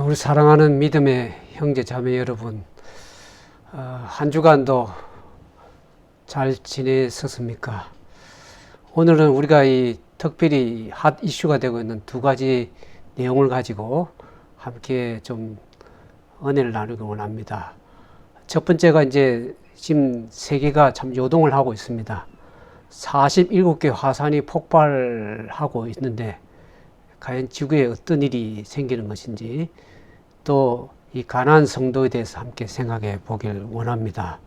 우리 사랑하는 믿음의 형제 자매 여러분, 한 주간도 잘 지내셨습니까? 오늘은 우리가 특별히 핫 이슈가 되고 있는 두 가지 내용을 가지고 함께 좀 은혜를 나누기 원합니다. 첫 번째가 지금 세계가 참 요동을 하고 있습니다. 47개 화산이 폭발하고 있는데 과연 지구에 어떤 일이 생기는 것인지, 또 이 가나안 성도에 대해서 함께 생각해 보길 원합니다.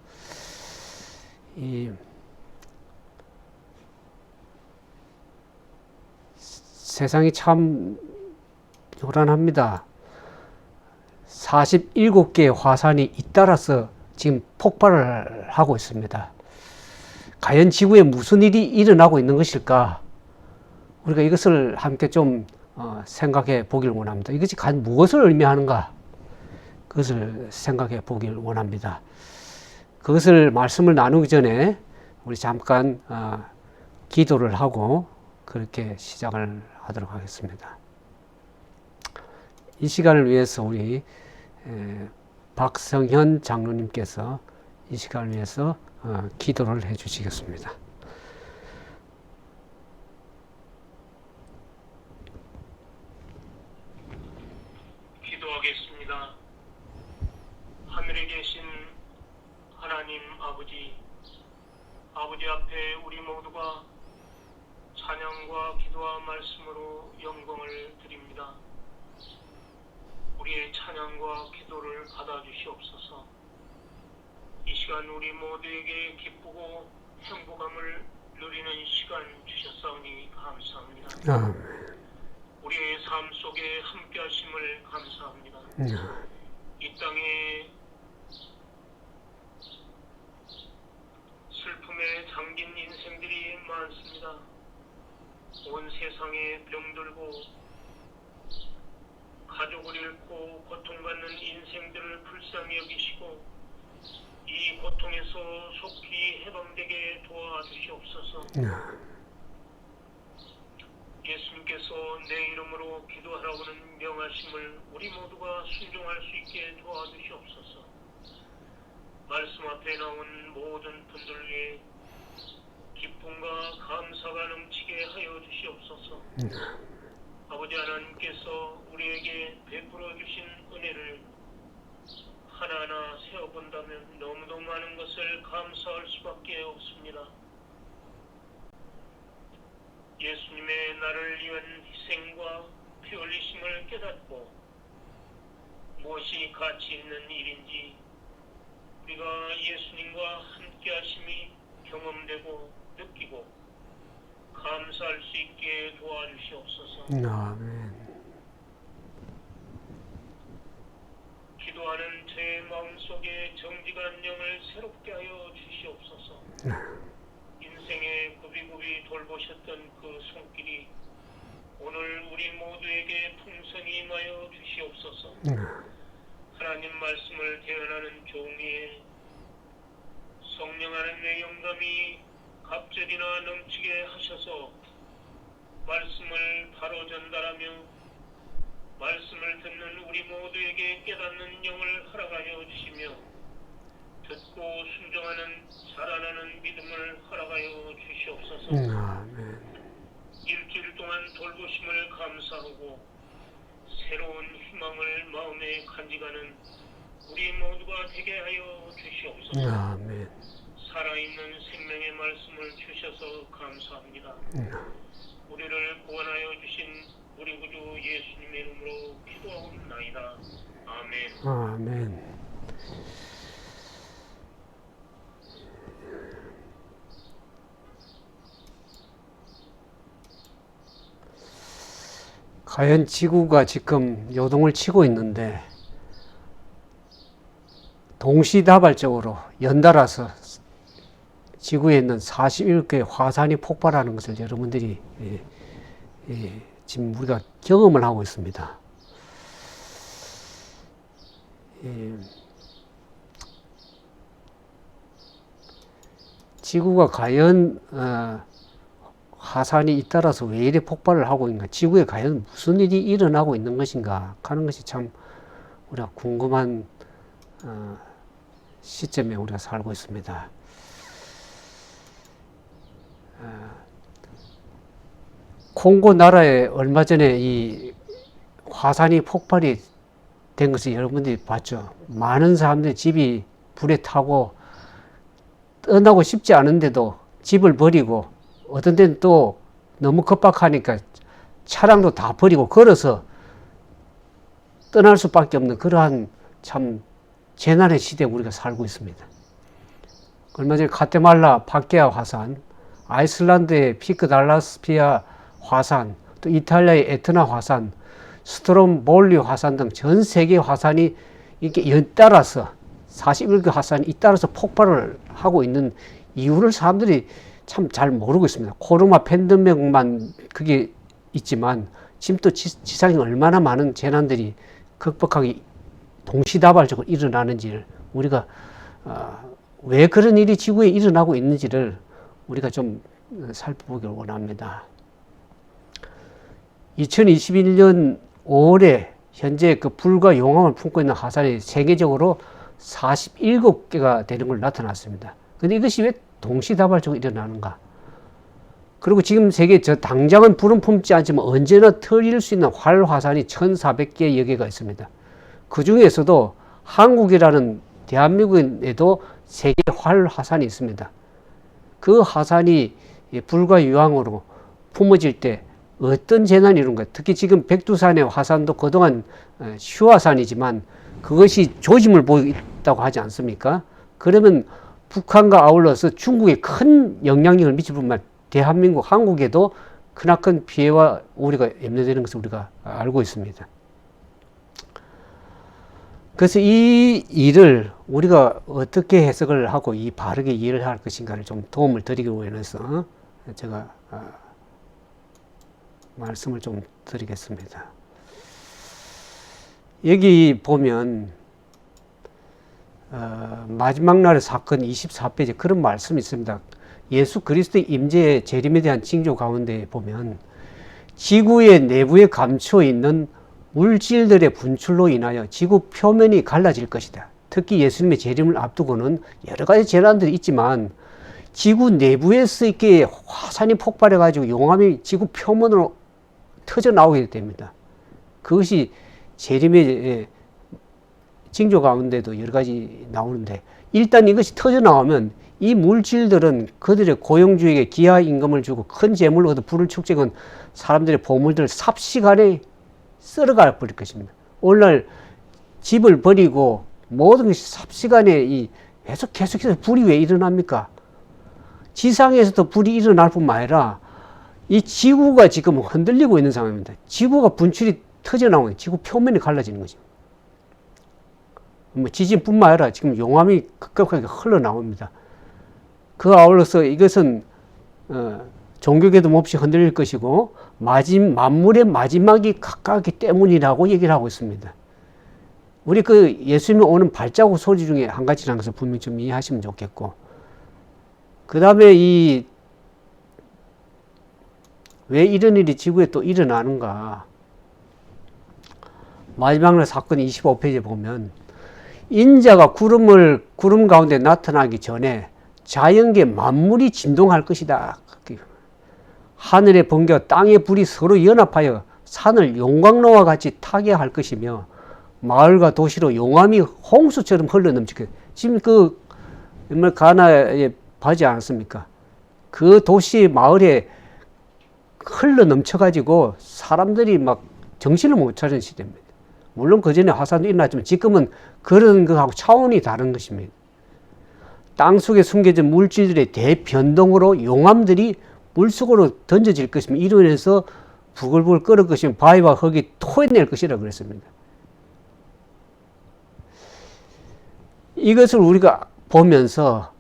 세상이 참 요란합니다. 47개의 화산이 잇따라서 지금 폭발을 하고 있습니다. 과연 지구에 무슨 일이 일어나고 있는 것일까? 우리가 이것을 함께 좀 생각해 보길 원합니다. 이것이 과연 무엇을 의미하는가? 그것을 생각해 보길 원합니다. 그것을 말씀을 나누기 전에 우리 잠깐 기도를 하고 그렇게 시작을 하도록 하겠습니다. 이 시간을 위해서 우리 박성현 장로님께서 이 시간을 위해서 기도를 해 주시겠습니다. 기도하겠습니다. 하늘에 계신 하나님 아버지 앞에 우리 모두가 찬양과 기도와 말씀으로 영광을 드립니다. 우리의 찬양과 기도를 받아주시옵소서. 이 시간 우리 모두에게 기쁘고 행복함을 누리는 시간 주셨사오니 감사합니다. 우리의 삶 속에 함께 하심을 감사합니다. 이 땅에 슬픔에 잠긴 인생들이 많습니다. 온 세상에 병들고 가족을 잃고 고통받는 인생들을 불쌍히 여기시고 이 고통에서 속히 해방되게 도와주시옵소서. 예수님께서 내 이름으로 기도하라고는 명하심을 우리 모두가 순종할 수 있게 도와주시옵소서. 말씀 앞에 나온 모든 분들 위해 기쁨과 감사가 넘치게 하여 주시옵소서. 아버지 하나님께서 우리에게 베풀어 주신 은혜를 하나하나 세어본다면 너무도 많은 것을 감사할 수밖에 없습니다. 예수님의 나를 위한 희생과 피 흘리심을 깨닫고 무엇이 가치 있는 일인지 우리가 예수님과 함께 하심이 경험되고 느끼고 감사할 수 있게 도와주시옵소서. 아멘. 기도하는 제 마음속에 정직한 영을 새롭게 하여 주시옵소서. 인생의 굽이굽이 돌보셨던 그 손길이 오늘 우리 모두에게 풍성히 임하여 주시옵소서. 하나님 말씀을 대언하는 종이에 성령 하나님의 영감이 갑절이나 넘치게 하셔서 말씀을 바로 전달하며 말씀을 듣는 우리 모두에게 깨닫는 영을 허락하여 주시며 듣고 순종하는 자라나는 믿음을 허락하여 주시옵소서. 일주일 동안 돌보심을 감사하고 새로운 희망을 마음에 간직하는 우리 모두가 되게 하여 주시옵소서. 살아있는 생명의 말씀을 주셔서 감사합니다. 우리를 구원하여 주신 우리 구주 예수님의 이름으로 기도하옵나이다. 아멘. 아멘. 과연 지구가 지금 요동을 치고 있는데 동시다발적으로 연달아서 지구에 있는 41개의 화산이 폭발하는 것을 여러분들이 지금 우리가 경험을 하고 있습니다. 지구가 과연 화산이 잇따라서 왜 이래 폭발을 하고 있는가, 지구에 과연 무슨 일이 일어나고 있는 것인가 하는 것이 참 우리가 궁금한 시점에 우리가 살고 있습니다. 콩고 나라에 얼마 전에 이 화산이 폭발이 된 것을 여러분들이 봤죠. 많은 사람들이 집이 불에 타고 떠나고 싶지 않은데도 집을 버리고 어떤 데는 또 너무 급박하니까 차량도 다 버리고 걸어서 떠날 수밖에 없는 그러한 참 재난의 시대에 우리가 살고 있습니다. 얼마 전에 카테말라 바케아 화산, 아이슬란드의 피크달라스피아 화산, 또 이탈리아의 에트나 화산, 스트롬볼리 화산 등 전 세계 화산이 이렇게 연따라서 41개 화산이 잇따라서 폭발을 하고 있는 이유를 사람들이 참 잘 모르고 있습니다. 코로나 팬데믹만 그게 있지만 지금 또 지상에 얼마나 많은 재난들이 극복하기 동시다발적으로 일어나는지를 우리가 왜 그런 일이 지구에 일어나고 있는지를 우리가 좀 살펴보기를 원합니다. 2021년 5월에 현재 그 불과 용암을 품고 있는 화산이 세계적으로 47개가 되는 걸 나타났습니다. 근데 이것이 왜 동시다발적으로 일어나는가? 그리고 지금 세계 당장은 불은 품지 않지만 언제나 터질 수 있는 활화산이 1,400개여 개가 있습니다. 그 중에서도 한국이라는 대한민국에도 세계 활화산이 있습니다. 그 화산이 불과 유황으로 품어질 때 어떤 재난이 이룬가? 특히 지금 백두산의 화산도 그동안 휴화산이지만 그것이 조짐을 보이고 있다고 하지 않습니까? 그러면 북한과 아울러서 중국에 큰 영향력을 미칠 뿐만 대한민국, 한국에도 크나큰 피해와 우려가 염려되는 것을 우리가 알고 있습니다. 그래서 이 일을 우리가 어떻게 해석을 하고 이 바르게 이해를 할 것인가를 좀 도움을 드리기 위해서 제가 말씀을 좀 드리겠습니다. 여기 보면 마지막 날의 사건 24페이지 그런 말씀이 있습니다. 예수 그리스도의 임재의 재림에 대한 징조 가운데 보면 지구의 내부에 감춰 있는 물질들의 분출로 인하여 지구 표면이 갈라질 것이다. 특히 예수님의 재림을 앞두고는 여러 가지 재난들이 있지만 지구 내부에서 이렇게 화산이 폭발해 가지고 용암이 지구 표면으로 터져 나오게 됩니다. 그것이 재림의 징조 가운데도 여러 가지 나오는데 일단 이것이 터져 나오면 이 물질들은 그들의 고용주에게 기하 임금을 주고 큰 재물을 얻어 부를 축적은 사람들의 보물들을 삽시간에 썰어가 버릴 것입니다. 오늘날 집을 버리고 모든 것이 삽시간에 계속해서 불이 왜 일어납니까? 지상에서도 불이 일어날 뿐만 아니라 이 지구가 지금 흔들리고 있는 상황입니다. 지구가 분출이 터져 나오는 지구 표면이 갈라지는 거죠. 뭐 지진뿐만 아니라 지금 용암이 급격하게 흘러나옵니다. 그 아울러서 이것은 종교개도 없이 흔들릴 것이고 만물의 마지막이 가까웠기 때문이라고 얘기를 하고 있습니다. 우리 그 예수님이 오는 발자국 소리 중에 한 가지라는 것을 분명히 좀 이해하시면 좋겠고, 그 다음에 왜 이런 일이 지구에 또 일어나는가? 마지막 날 사건 25페이지에 보면 인자가 구름 가운데 나타나기 전에 자연계 만물이 진동할 것이다. 하늘의 번개와 땅의 불이 서로 연합하여 산을 용광로와 같이 타게 할 것이며 마을과 도시로 용암이 홍수처럼 흘러넘치게. 지금 그 가나에 봐지 않았습니까? 그 도시 마을에 흘러넘쳐가지고 사람들이 막 정신을 못 차리는 시대입니다. 물론 그 전에 화산도 일어났지만 지금은 그런 거하고 차원이 다른 것입니다. 땅속에 숨겨진 물질들의 대변동으로 용암들이 물속으로 던져질 것이며 이로 인해서 부글부글 끓을 것이며 바위와 흙이 토해낼 것이라고 그랬습니다. 이것을 우리가 보면서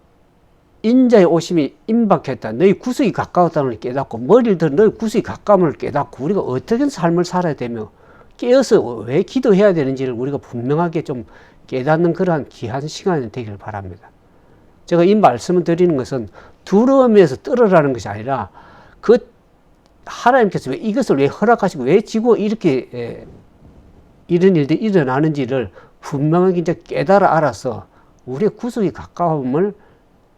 인자의 오심이 임박했다. 너희 구속이 가까웠다는 걸 깨닫고 머리를 들어 너희 구속이 가까움을 깨닫고 우리가 어떻게 삶을 살아야 되며 깨어서 왜 기도해야 되는지를 우리가 분명하게 좀 깨닫는 그러한 귀한 시간이 되기를 바랍니다. 제가 이 말씀을 드리는 것은 두려움에서 떨어라는 것이 아니라 그 하나님께서 이것을 왜 허락하시고 왜 지구가 이렇게 이런 일들이 일어나는지를 분명하게 이제 깨달아 알아서 우리의 구속이 가까움을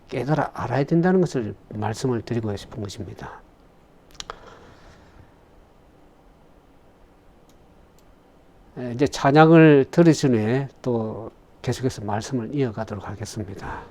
깨달아 알아야 된다는 것을 말씀을 드리고 싶은 것입니다. 이제 찬양을 들으신 후에 또 계속해서 말씀을 이어가도록 하겠습니다.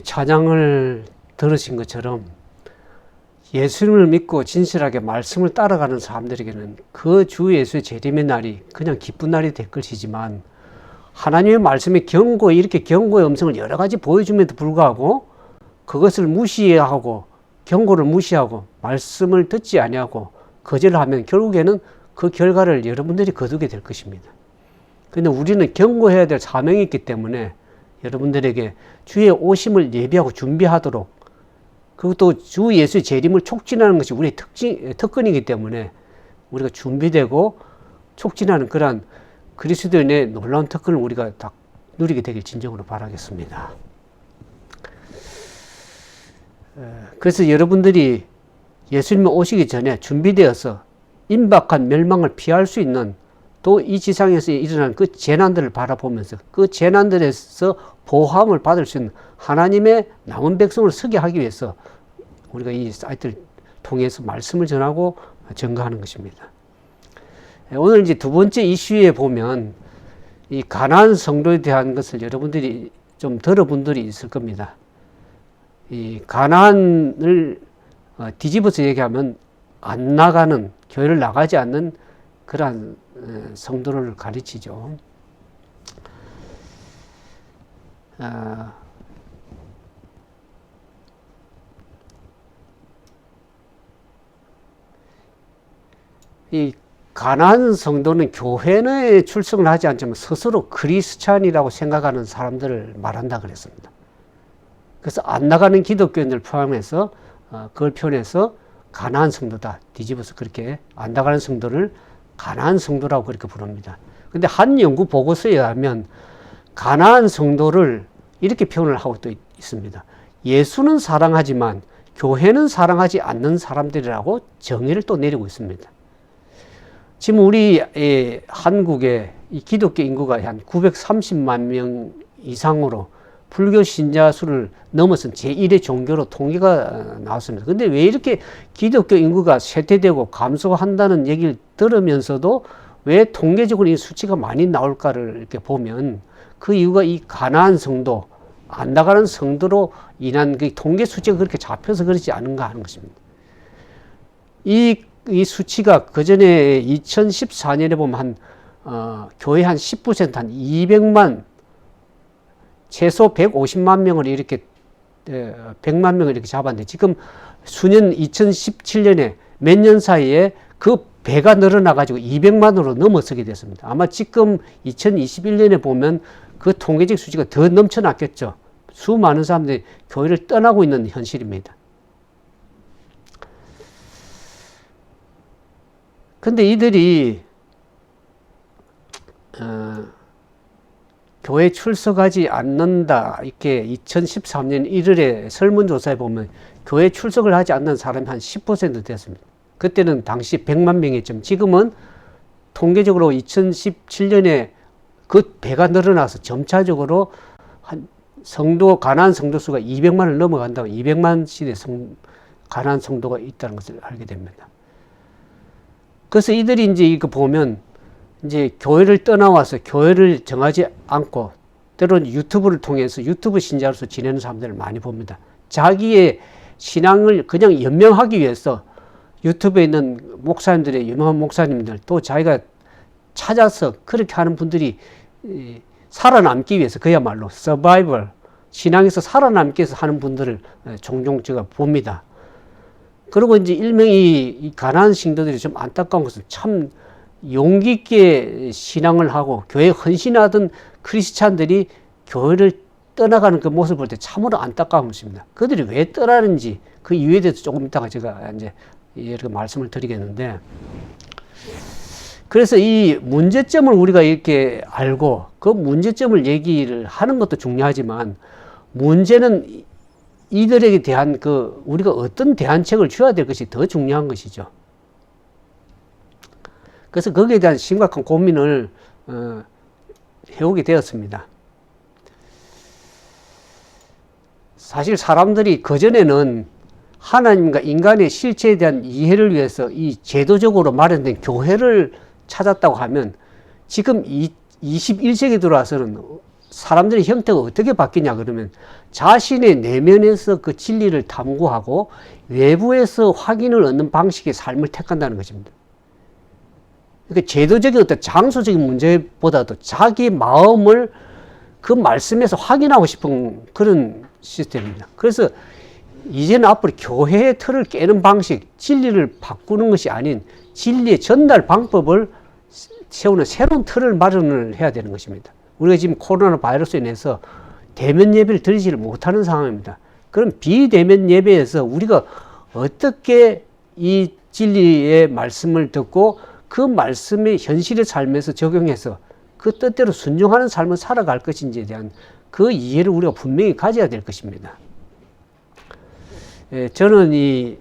찬양을 들으신 것처럼 예수님을 믿고 진실하게 말씀을 따라가는 사람들에게는 그 주 예수의 재림의 날이 그냥 기쁜 날이 될 것이지만, 하나님의 말씀이 이렇게 경고의 음성을 여러 가지 보여줌에도 불구하고 그것을 무시하고 경고를 무시하고 말씀을 듣지 아니하고 거절하면 결국에는 그 결과를 여러분들이 거두게 될 것입니다. 그런데 우리는 경고해야 될 사명이 있기 때문에 여러분들에게 주의 오심을 예비하고 준비하도록, 그것도 주 예수의 재림을 촉진하는 것이 우리의 특권이기 때문에 우리가 준비되고 촉진하는 그러한 그리스도인의 놀라운 특권을 우리가 다 누리게 되길 진정으로 바라겠습니다. 그래서 여러분들이 예수님 오시기 전에 준비되어서 임박한 멸망을 피할 수 있는, 또 이 지상에서 일어난 그 재난들을 바라보면서 그 재난들에서 보호함을 받을 수 있는 하나님의 남은 백성을 서게 하기 위해서 우리가 이 사이트를 통해서 말씀을 전하고 증거하는 것입니다. 오늘 이제 두 번째 이슈에 보면 이 가나안 성도에 대한 것을 여러분들이 좀 들어본 분들이 있을 겁니다. 이 가나안을 뒤집어서 얘기하면 안 나가는, 교회를 나가지 않는 그러한 성도를 가르치죠. 이 가나안 성도는 교회에 출석을 하지 않지만 스스로 크리스찬이라고 생각하는 사람들을 말한다 그랬습니다. 그래서 안 나가는 기독교인들 포함해서 그걸 표현해서 가나안 성도다, 뒤집어서 그렇게 안 나가는 성도를 가나안 성도라고 그렇게 부릅니다. 근데 한 연구 보고서에 의하면 가나안 성도를 이렇게 표현을 하고 또 있습니다. 예수는 사랑하지만 교회는 사랑하지 않는 사람들이라고 정의를 또 내리고 있습니다. 지금 우리 한국의 이 기독교 인구가 한 930만 명 이상으로 불교 신자 수를 넘어선 제1의 종교로 통계가 나왔습니다. 근데 왜 이렇게 기독교 인구가 쇠퇴되고 감소한다는 얘기를 들으면서도 왜 통계적으로 이 수치가 많이 나올까를 이렇게 보면 그 이유가 이 가나안 성도, 안 나가는 성도로 인한 그 통계 수치가 그렇게 잡혀서 그렇지 않은가 하는 것입니다. 이 수치가 그 전에 2014년에 보면 교회 한 10%, 한 200만, 최소 150만 명을 이렇게, 100만 명을 이렇게 잡았는데, 지금 수년 2017년에 몇 년 사이에 그 배가 늘어나가지고 200만으로 넘어서게 됐습니다. 아마 지금 2021년에 보면 그 통계적 수치가 더 넘쳐났겠죠. 수많은 사람들이 교회를 떠나고 있는 현실입니다. 근데 이들이 교회 출석하지 않는다, 이렇게 2013년 1월에 설문조사에 보면 교회 출석을 하지 않는 사람이 한 10% 됐습니다. 그때는 당시 100만 명이었지만 지금은 통계적으로 2017년에 그 배가 늘어나서 점차적으로 한 가난한 성도 수가 200만을 넘어간다고, 200만 시대 가난한 성도가 있다는 것을 알게 됩니다. 그래서 이들이 이제 이거 보면 이제 교회를 떠나와서 교회를 정하지 않고 때로는 유튜브를 통해서 유튜브 신자로서 지내는 사람들을 많이 봅니다. 자기의 신앙을 그냥 연명하기 위해서 유튜브에 있는 목사님들의 유명한 목사님들 또 자기가 찾아서 그렇게 하는 분들이 살아남기 위해서 그야말로 서바이벌, 신앙에서 살아남기 위해서 하는 분들을 종종 제가 봅니다. 그리고 이제 일명이 이 가난한 신도들이 좀 안타까운 것은 참 용기 있게 신앙을 하고 교회에 헌신하던 크리스찬들이 교회를 떠나가는 그 모습을 볼 때 참으로 안타까운 것입니다. 그들이 왜 떠나는지 그 이유에 대해서 조금 이따가 제가 이제 이렇게 말씀을 드리겠는데, 그래서 이 문제점을 우리가 이렇게 알고 그 문제점을 얘기를 하는 것도 중요하지만 문제는 이들에게 대한 우리가 어떤 대안책을 줘야 될 것이 더 중요한 것이죠. 그래서 거기에 대한 심각한 고민을 해오게 되었습니다. 사실 사람들이 그전에는 하나님과 인간의 실체에 대한 이해를 위해서 이 제도적으로 마련된 교회를 찾았다고 하면 지금 21세기 들어와서는 사람들의 형태가 어떻게 바뀌냐 그러면 자신의 내면에서 그 진리를 탐구하고 외부에서 확인을 얻는 방식의 삶을 택한다는 것입니다. 그러니까 제도적인 어떤 장소적인 문제보다도 자기 마음을 그 말씀에서 확인하고 싶은 그런 시스템입니다. 그래서 이제는 앞으로 교회의 틀을 깨는 방식, 진리를 바꾸는 것이 아닌 진리의 전달 방법을 세우는 새로운 틀을 마련을 해야 되는 것입니다. 우리가 지금 코로나 바이러스에 인해서 대면 예배를 드리지를 못하는 상황입니다. 그럼 비대면 예배에서 우리가 어떻게 이 진리의 말씀을 듣고 그 말씀의 현실의 삶에서 적용해서 그 뜻대로 순종하는 삶을 살아갈 것인지에 대한 그 이해를 우리가 분명히 가져야 될 것입니다. 저는 이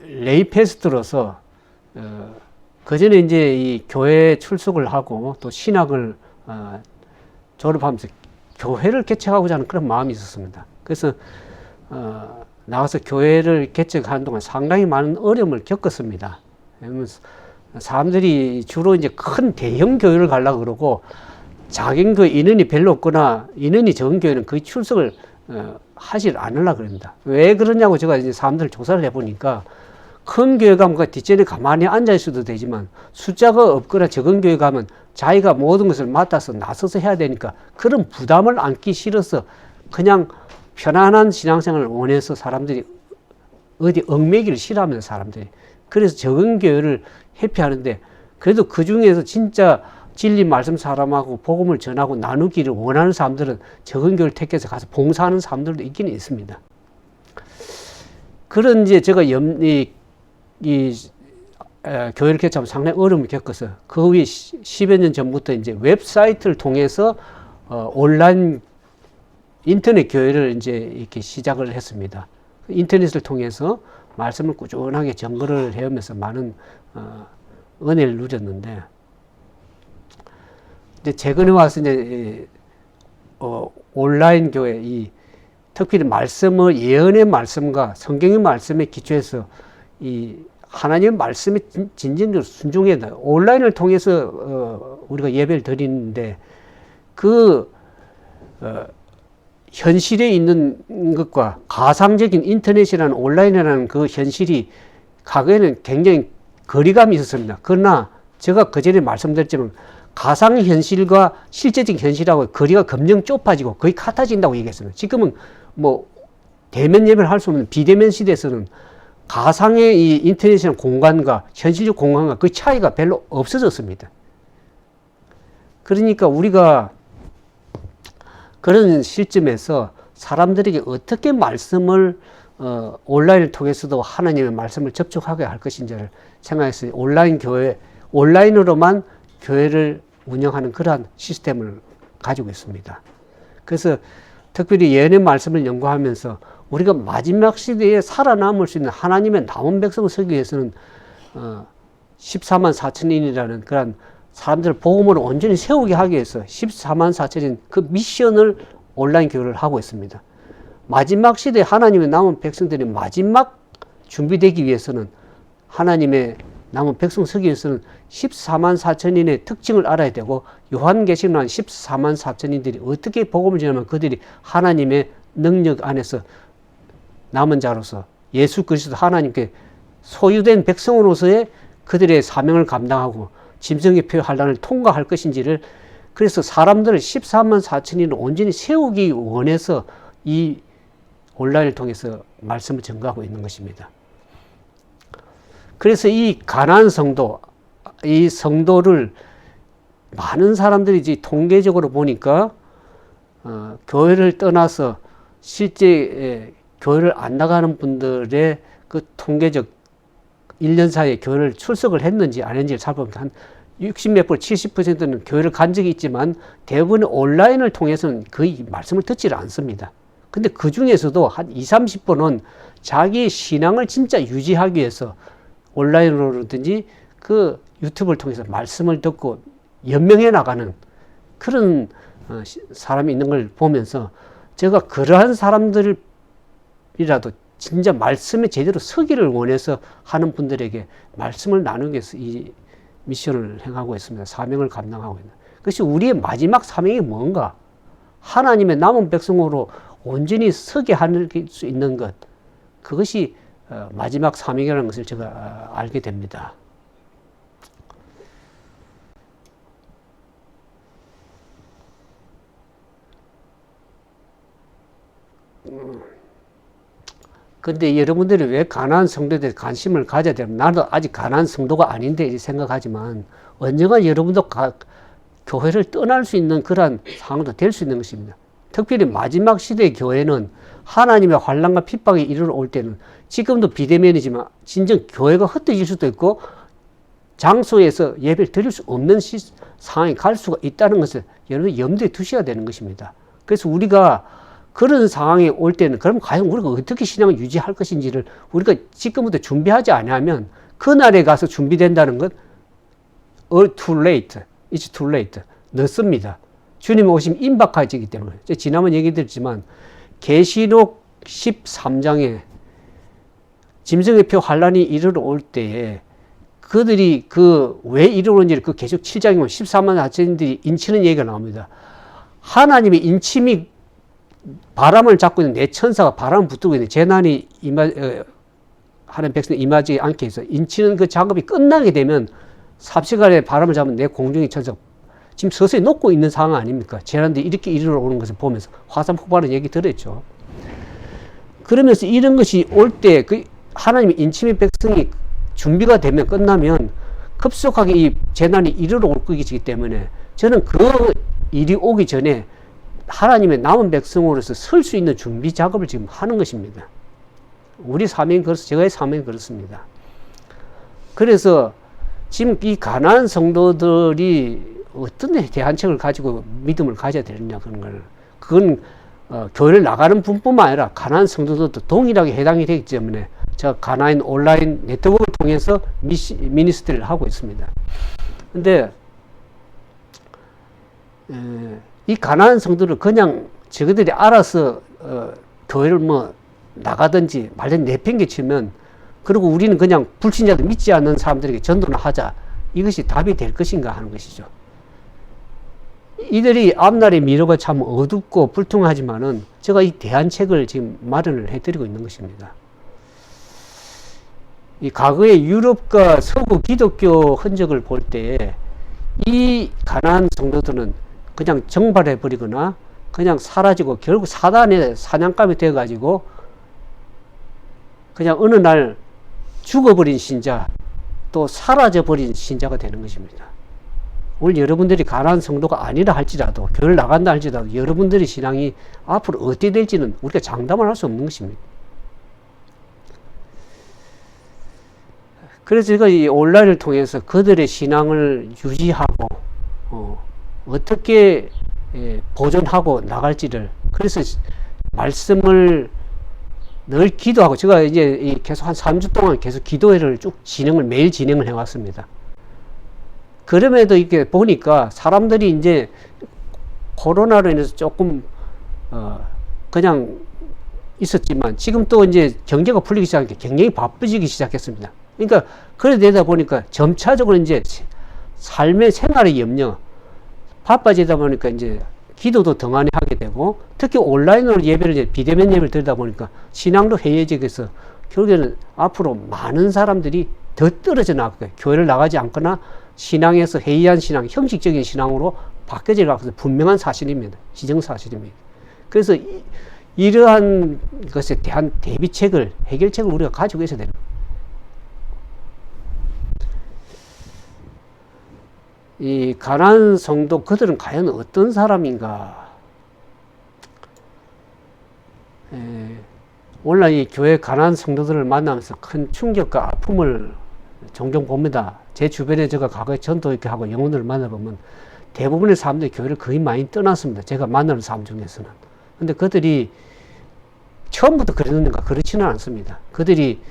레이 패스터로서 그 전에 이제 이 교회 출석을 하고 또 신학을 졸업하면서 교회를 개척하고자 하는 그런 마음이 있었습니다. 그래서 나가서 교회를 개척하는 동안 상당히 많은 어려움을 겪었습니다. 사람들이 주로 이제 큰 대형 교회를 가려고 그러고 작은 그 인원이 별로 없거나 인원이 적은 교회는 거의 출석을 하질 않으려고 그럽니다. 왜 그러냐고 제가 이제 사람들을 조사를 해보니까 큰 교회 가면 뒷전에 가만히 앉아 있어도 되지만 숫자가 없거나 적은 교회 가면 자기가 모든 것을 맡아서 나서서 해야 되니까 그런 부담을 안기 싫어서 그냥 편안한 신앙생활을 원해서 사람들이 어디 얽매기를 싫어하면서 사람들이 그래서 적은 교회를 회피하는데 그래도 그 중에서 진짜 진리 말씀 사람하고 복음을 전하고 나누기를 원하는 사람들은 적은 교회를 택해서 가서 봉사하는 사람들도 있기는 있습니다. 그런 이제 제가 교회를 개척하면 상당히 어려움을 겪어서 그 후에 10여 년 전부터 이제 웹사이트를 통해서 온라인 인터넷 교회를 이제 이렇게 시작을 했습니다. 인터넷을 통해서 말씀을 꾸준하게 전거를 해오면서 많은 은혜를 누렸는데 이제 최근에 와서 이제 온라인 교회 특히 말씀을 예언의 말씀과 성경의 말씀에 기초해서 이 하나님의 말씀에 진정적으로 순종해야 된다. 온라인을 통해서 우리가 예배를 드리는데 현실에 있는 것과 가상적인 인터넷이라는 온라인이라는 그 현실이 과거에는 굉장히 거리감이 있었습니다. 그러나 제가 그전에 말씀드렸지만 가상현실과 실제적 현실하고 거리가 점점 좁아지고 거의 같아진다고 얘기했습니다. 지금은 뭐 대면 예배를 할 수 없는 비대면 시대에서는 가상의 이 인터넷이나 공간과 현실적 공간과 그 차이가 별로 없어졌습니다. 그러니까 우리가 그런 시점에서 사람들에게 어떻게 말씀을 온라인을 통해서도 하나님의 말씀을 접촉하게 할 것인지를 생각했어요. 온라인으로만 교회를 운영하는 그러한 시스템을 가지고 있습니다. 그래서 특별히 예언의 말씀을 연구하면서 우리가 마지막 시대에 살아남을 수 있는 하나님의 남은 백성을 서기 위해서는 14만 4천인이라는 그런 사람들을 복음으로 온전히 세우게 하기 위해서 14만 4천인 그 미션을 온라인 교회를 하고 있습니다. 마지막 시대에 하나님의 남은 백성들이 마지막 준비되기 위해서는 하나님의 남은 백성 서기 위해서는 14만 4천인의 특징을 알아야 되고 요한계시록은 14만 4천인들이 어떻게 복음을 전하면 그들이 하나님의 능력 안에서 남은 자로서 예수 그리스도 하나님께 소유된 백성으로서의 그들의 사명을 감당하고 짐승의 표 환란을 통과할 것인지를 그래서 사람들을 14만 4천인을 온전히 세우기 원해서 이 온라인을 통해서 말씀을 전가하고 있는 것입니다. 그래서 이 가나안 성도, 이 성도를 많은 사람들이 이제 통계적으로 보니까 교회를 떠나서 실제 교회를 안 나가는 분들의 그 통계적 1년 사이에 교회를 출석을 했는지 안 했는지를 살펴보면 한 60몇 %, 70%는 교회를 간 적이 있지만 대부분 온라인을 통해서는 거의 말씀을 듣지를 않습니다. 근데 그 중에서도 한 20, 30%는 자기의 신앙을 진짜 유지하기 위해서 온라인으로든지 그 유튜브를 통해서 말씀을 듣고 연명해 나가는 그런 사람이 있는 걸 보면서 제가 그러한 사람들이라도 진짜 말씀에 제대로 서기를 원해서 하는 분들에게 말씀을 나누기 위해서 이 미션을 행하고 있습니다. 사명을 감당하고 있는. 그것이 우리의 마지막 사명이 뭔가? 하나님의 남은 백성으로 온전히 서게 할 수 있는 것. 그것이 마지막 사명이라는 것을 제가 알게 됩니다. 근데 여러분들이 왜 가나안 성도에 대해 관심을 가져야 되나? 나도 아직 가나안 성도가 아닌데 이렇게 생각하지만 언젠가 여러분도 교회를 떠날 수 있는 그런 상황도 될 수 있는 것입니다. 특별히 마지막 시대의 교회는 하나님의 환난과 핍박이 이르러 올 때는 지금도 비대면이지만 진정 교회가 흩어질 수도 있고 장소에서 예배를 드릴 수 없는 상황에 갈 수가 있다는 것을 여러분이 염두에 두셔야 되는 것입니다. 그래서 우리가 그런 상황에 올 때는 그럼 과연 우리가 어떻게 신앙을 유지할 것인지를 우리가 지금부터 준비하지 않으면 그날에 가서 준비된다는 것 too late, it's too late, 늦습니다. 주님이 오시면 임박하시기 때문에 지난번 얘기 드렸지만 계시록 13장에 짐승의 표 환란이 이르러 올 때에 그들이 왜 이르러는지를 그 계시록 7장에 보면 14만 4천인들이 인치는 얘기가 나옵니다. 하나님의 인침이 바람을 잡고 있는 내 천사가 바람을 붙들고 있는 재난이 하는 백성이 임하지 않게 해서 인치는 그 작업이 끝나게 되면 삽시간에 바람을 잡은 내 공중의 천사가 지금 서서히 녹고 있는 상황 아닙니까? 재난들이 이렇게 이르러 오는 것을 보면서 화산 폭발은 얘기 들었죠. 그러면서 이런 것이 올 때 그 하나님의 인침의 백성이 준비가 되면 끝나면 급속하게 이 재난이 이르러 올 것이기 때문에 저는 그 일이 오기 전에 하나님의 남은 백성으로서 설 수 있는 준비 작업을 지금 하는 것입니다. 우리 사명이 그렇습니다. 제가의 사명이 그렇습니다. 그래서 지금 이 가나안 성도들이 어떤 대안책을 가지고 믿음을 가져야 되느냐 그건 교회를 나가는 분뿐만 아니라 가나안 성도들도 동일하게 해당이 되기 때문에 제가 가나안 온라인 네트워크를 통해서 미니스트리를 하고 있습니다. 근데 이 가나안 성도를 그냥 저희들이 알아서 교회를 나가든지 말든 내팽개치면 그리고 우리는 그냥 불신자들 믿지 않는 사람들에게 전도를 하자, 이것이 답이 될 것인가 하는 것이죠. 이들이 앞날의 미래가 참 어둡고 불투명하지만은 제가 이 대안책을 지금 마련을 해드리고 있는 것입니다. 이 과거의 유럽과 서구 기독교 흔적을 볼 때 이 가난한 성도들은 그냥 정발해 버리거나 그냥 사라지고 결국 사단의 사냥감이 되어 가지고 그냥 어느 날 죽어버린 신자, 또 사라져버린 신자가 되는 것입니다. 오늘 여러분들이 가난한 성도가 아니라 할지라도, 교회를 나간다 할지라도 여러분들의 신앙이 앞으로 어떻게 될지는 우리가 장담을 할 수 없는 것입니다. 그래서 제가 이 온라인을 통해서 그들의 신앙을 유지하고 어떻게 보존하고 나갈지를, 그래서 말씀을 늘 기도하고, 제가 이제 계속 한 3주 동안 계속 기도회를 쭉 매일 진행을 해왔습니다. 그럼에도 이렇게 보니까 사람들이 이제 코로나로 인해서 조금 그냥 있었지만 지금 또 이제 경제가 풀리기 시작하니까 굉장히 바빠지기 시작했습니다. 그러니까 그래 되다 보니까 점차적으로 이제 삶의 생활의 염려, 바빠지다 보니까 이제 기도도 등한히 하게 되고, 특히 온라인으로 예배를, 이제 비대면 예배를 드리다 보니까 신앙도 해이해지게 해서 결국에는 앞으로 많은 사람들이 더 떨어져 나갈 거예요. 교회를 나가지 않거나 신앙에서 해이한 신앙, 형식적인 신앙으로 바뀌어질 것은 분명한 사실입니다. 지정사실입니다. 그래서 이러한 것에 대한 대비책을, 해결책을 우리가 가지고 있어야 되는 거예요. 이 가난한 성도, 그들은 과연 어떤 사람인가? 오늘 이 교회 가난한 성도들을 만나면서 큰 충격과 아픔을 종종 봅니다. 제 주변에 제가 과거에 전도 이렇게 하고 영혼들을 만나보면 대부분의 사람들이 교회를 거의 많이 떠났습니다. 제가 만나는 사람 중에서는. 근데 그들이 처음부터 그랬는가? 그렇지는 않습니다. 그들이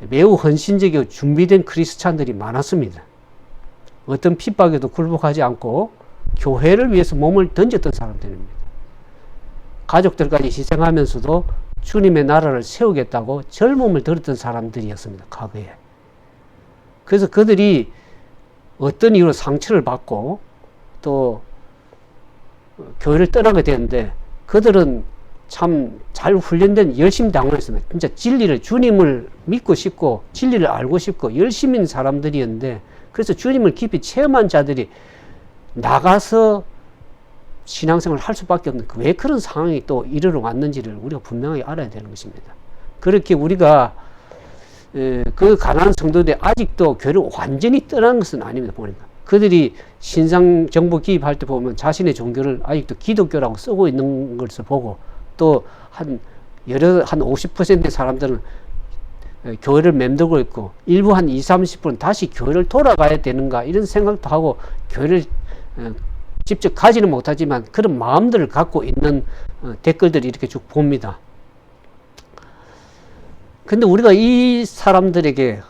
매우 헌신적이고 준비된 크리스찬들이 많았습니다. 어떤 핍박에도 굴복하지 않고 교회를 위해서 몸을 던졌던 사람들입니다. 가족들까지 희생하면서도 주님의 나라를 세우겠다고 젊음을 들었던 사람들이었습니다. 과거에. 그래서 그들이 어떤 이유로 상처를 받고 또 교회를 떠나게 되는데, 그들은 참 잘 훈련된 열심 당원이었습니다. 진짜 진리를, 주님을 믿고 싶고 진리를 알고 싶고 열심인 사람들이었는데, 그래서 주님을 깊이 체험한 자들이 나가서 신앙생활을 할 수밖에 없는, 왜 그런 상황이 또 이르러 왔는지를 우리가 분명하게 알아야 되는 것입니다. 그렇게 우리가 그 가난한 성도들이 아직도 교회를 완전히 떠난 것은 아닙니다. 보니까 그들이 신상 정보 기입할 때 보면 자신의 종교를 아직도 기독교라고 쓰고 있는 것을 보고, 또 한 50%의 사람들은 교회를 맴돌고 있고, 일부 한 20-30%는 다시 교회를 돌아가야 되는가 이런 생각도 하고, 교회를 직접 가지는 못하지만 그런 마음들을 갖고 있는 댓글들이 이렇게 쭉 봅니다. 근데 우리가 이 사람들에게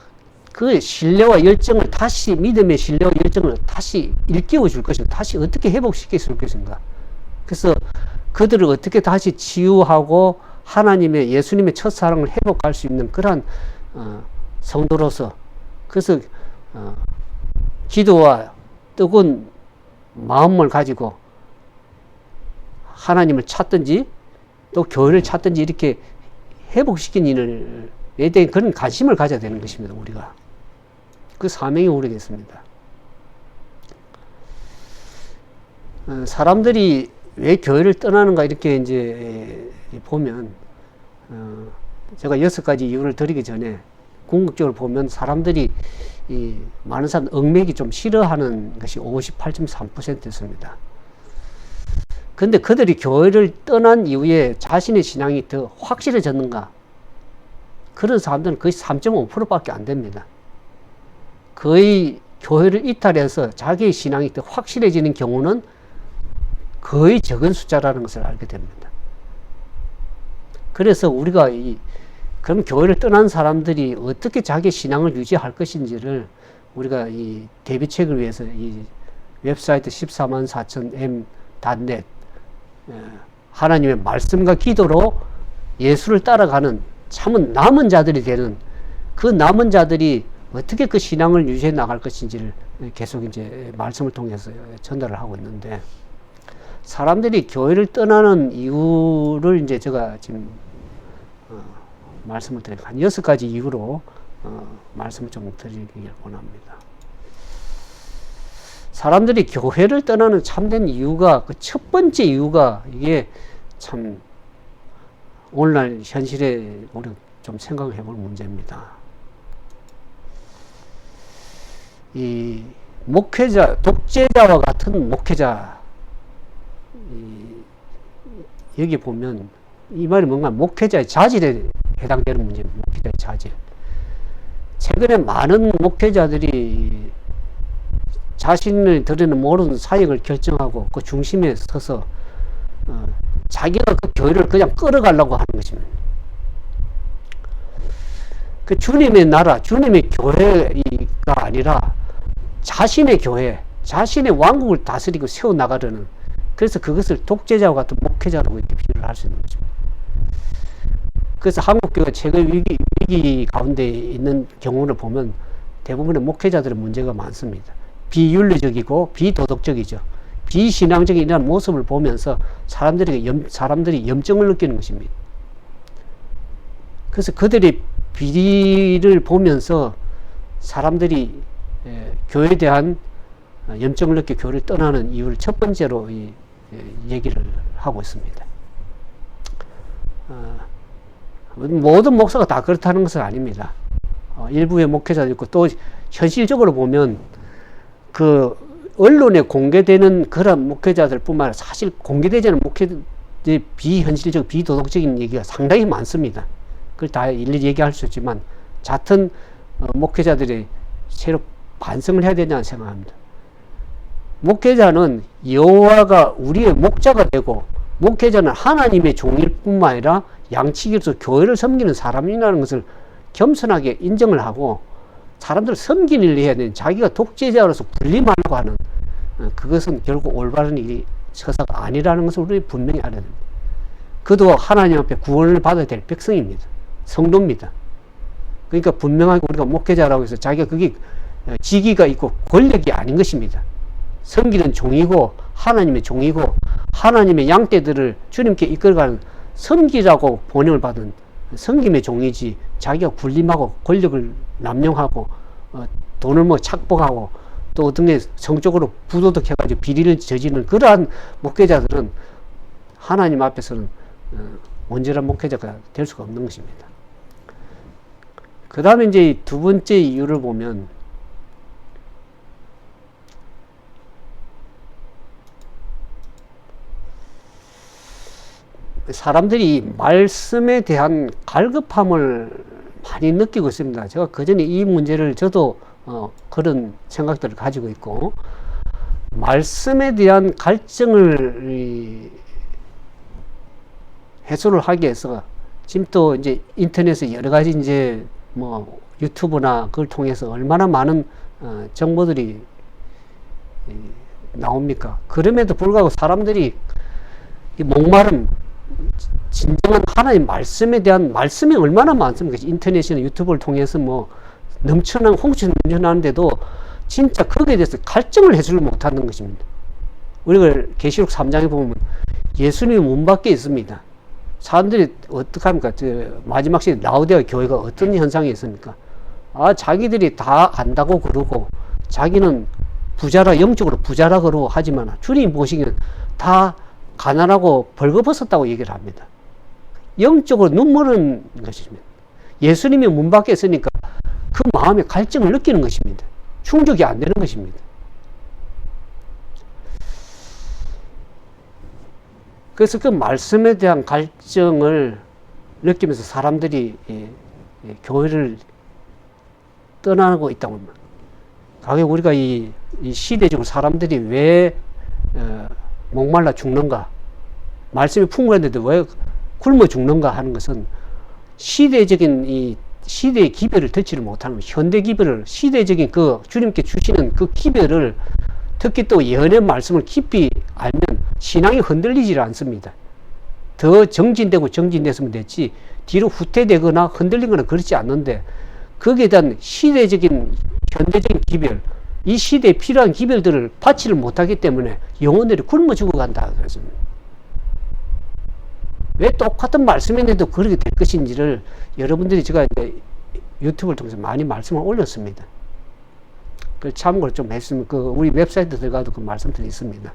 그 신뢰와 열정을 다시, 믿음의 신뢰와 열정을 다시 일깨워 줄 것인가, 다시 어떻게 회복시켜 줄 것인가. 그래서 그들을 어떻게 다시 치유하고 하나님의, 예수님의 첫사랑을 회복할 수 있는 그러한 성도로서, 그래서 기도와 뜨거운 마음을 가지고 하나님을 찾든지 또 교회를 찾든지 이렇게 회복시킨 일에 대한 그런 관심을 가져야 되는 것입니다. 우리가 그 사명이 우리겠습니다. 사람들이 왜 교회를 떠나는가 이렇게 이제 보면, 제가 6가지 이유를 드리기 전에 궁극적으로 보면 사람들이 많은 사람 얽매기 좀 싫어하는 것이 58.3%였습니다. 근데 그들이 교회를 떠난 이후에 자신의 신앙이 더 확실해졌는가? 그런 사람들은 거의 3.5%밖에 안 됩니다. 거의 교회를 이탈해서 자기의 신앙이 더 확실해지는 경우는 거의 적은 숫자라는 것을 알게 됩니다. 그래서 우리가 그럼 교회를 떠난 사람들이 어떻게 자기 신앙을 유지할 것인지를 우리가 이 대비책을 위해서 이 웹사이트 144,000m.net 하나님의 말씀과 기도로 예수를 따라가는 참은 남은 자들이 되는, 그 남은 자들이 어떻게 그 신앙을 유지해 나갈 것인지를 계속 이제 말씀을 통해서 전달을 하고 있는데, 사람들이 교회를 떠나는 이유를 이제 제가 지금 말씀을 드리니까 한 6가지 이유로 말씀을 좀 드리길 원합니다. 사람들이 교회를 떠나는 참된 이유가, 그 첫 번째 이유가, 이게 참 오늘날 현실에 우리가 좀 생각해 볼 문제입니다. 이 목회자, 독재자와 같은 목회자, 여기 보면 이 말이 뭔가 목회자의 자질에 해당되는 문제입니다. 목회자의 자질. 최근에 많은 목회자들이 자신을 드리는 모든 사역을 결정하고 그 중심에 서서 자기가 그 교회를 그냥 끌어가려고 하는 것입니다. 그 주님의 나라, 주님의 교회가 아니라 자신의 교회, 자신의 왕국을 다스리고 세워나가려는, 그래서 그것을 독재자와 같은 목회자라고 이렇게 비유를 할 수 있는 것입니다. 그래서 한국교회가 최근 위기 가운데 있는 경우를 보면 대부분의 목회자들의 문제가 많습니다. 비윤리적이고 비도덕적이죠. 비신앙적인 이런 모습을 보면서 사람들이 염증을 느끼는 것입니다. 그래서 그들의 비리를 보면서 사람들이 교회에 대한 염증을 느끼고 교회를 떠나는 이유를 첫 번째로 얘기를 하고 있습니다. 모든 목사가 다 그렇다는 것은 아닙니다. 일부의 목회자도 있고, 또 현실적으로 보면 그 언론에 공개되는 그런 목회자들 뿐만 아니라 사실 공개되지 않은 목회자의 비현실적, 비도덕적인 얘기가 상당히 많습니다. 그걸 다 일일이 얘기할 수 있지만, 얕은 목회자들이 새로 반성을 해야 되지 않나 생각합니다. 목회자는 여호와가 우리의 목자가 되고, 목회자는 하나님의 종일 뿐만 아니라 양치기로서 교회를 섬기는 사람이라는 것을 겸손하게 인정을 하고, 사람들을 섬기는 일을 해야 되는, 자기가 독재자로서 군림하려고 하는, 그것은 결국 올바른 일이 처사가 아니라는 것을 우리 분명히 알아야 됩니다. 그도 하나님 앞에 구원을 받아야 될 백성입니다. 성도입니다. 그러니까 분명하게 우리가 목회자라고 해서 자기가 그게 직위가 있고 권력이 아닌 것입니다. 섬기는 종이고 하나님의 종이고 하나님의 양떼들을 주님께 이끌어가는 섬기라고 번영을 받은 섬김의 종이지, 자기가 군림하고 권력을 남용하고 돈을 뭐 착복하고 또 어떤 게 성적으로 부도덕해가지고 비리를 저지르는 그러한 목회자들은 하나님 앞에서는 온전한 목회자가 될 수가 없는 것입니다. 그 다음에 이제 두 번째 이유를 보면, 사람들이 말씀에 대한 갈급함을 많이 느끼고 있습니다. 제가 그전에 이 문제를 저도 그런 생각들을 가지고 있고, 말씀에 대한 갈증을 해소를 하기 위해서 지금 또 이제 인터넷에 여러 가지 이제 뭐 유튜브나 그걸 통해서 얼마나 많은 정보들이 나옵니까? 그럼에도 불구하고 사람들이 이 목마름, 진정한 하나님 말씀에 대한 말씀이 얼마나 많습니까? 인터넷이나 유튜브를 통해서 뭐 넘쳐난 홍수 넘쳐나는데도 진짜 거기에 대해서 갈증을 해소를 못하는 것입니다. 우리가 계시록 3장에 보면 예수님이 문 밖에 있습니다. 사람들이 어떡합니까? 마지막 시대 라오디아 교회가 어떤 현상이 있습니까? 자기들이 다 안다고 그러고, 자기는 부자라, 영적으로 부자라 그러고 하지만 주님 보시기에는 다 가난하고 벌거벗었다고 얘기를 합니다. 영적으로 눈물은 것입니다. 예수님이 문 밖에 있으니까 그 마음에 갈증을 느끼는 것입니다. 충족이 안 되는 것입니다. 그래서 그 말씀에 대한 갈증을 느끼면서 사람들이 교회를 떠나고 있다고 합니다. 가령 우리가 이 시대적으로 사람들이 왜 목말라 죽는가, 말씀이 풍부한데도 왜 굶어 죽는가 하는 것은 시대적인 이 시대의 기별을 듣지를 못하는, 현대 기별을, 시대적인 그 주님께 주시는 그 기별을, 특히 또 예언의 말씀을 깊이 알면 신앙이 흔들리지 않습니다. 더 정진되고 정진됐으면 됐지 뒤로 후퇴되거나 흔들리거나 그렇지 않는데, 거기에 대한 시대적인 현대적인 기별, 이 시대에 필요한 기별들을 받지를 못하기 때문에 영혼들이 굶어 죽어간다 그랬습니다. 왜 똑같은 말씀인데도 그렇게 될 것인지를 여러분들이 제가 이제 유튜브를 통해서 많이 말씀을 올렸습니다. 그 참고로 좀 했으면 우리 웹사이트 들어가도 그 말씀들이 있습니다.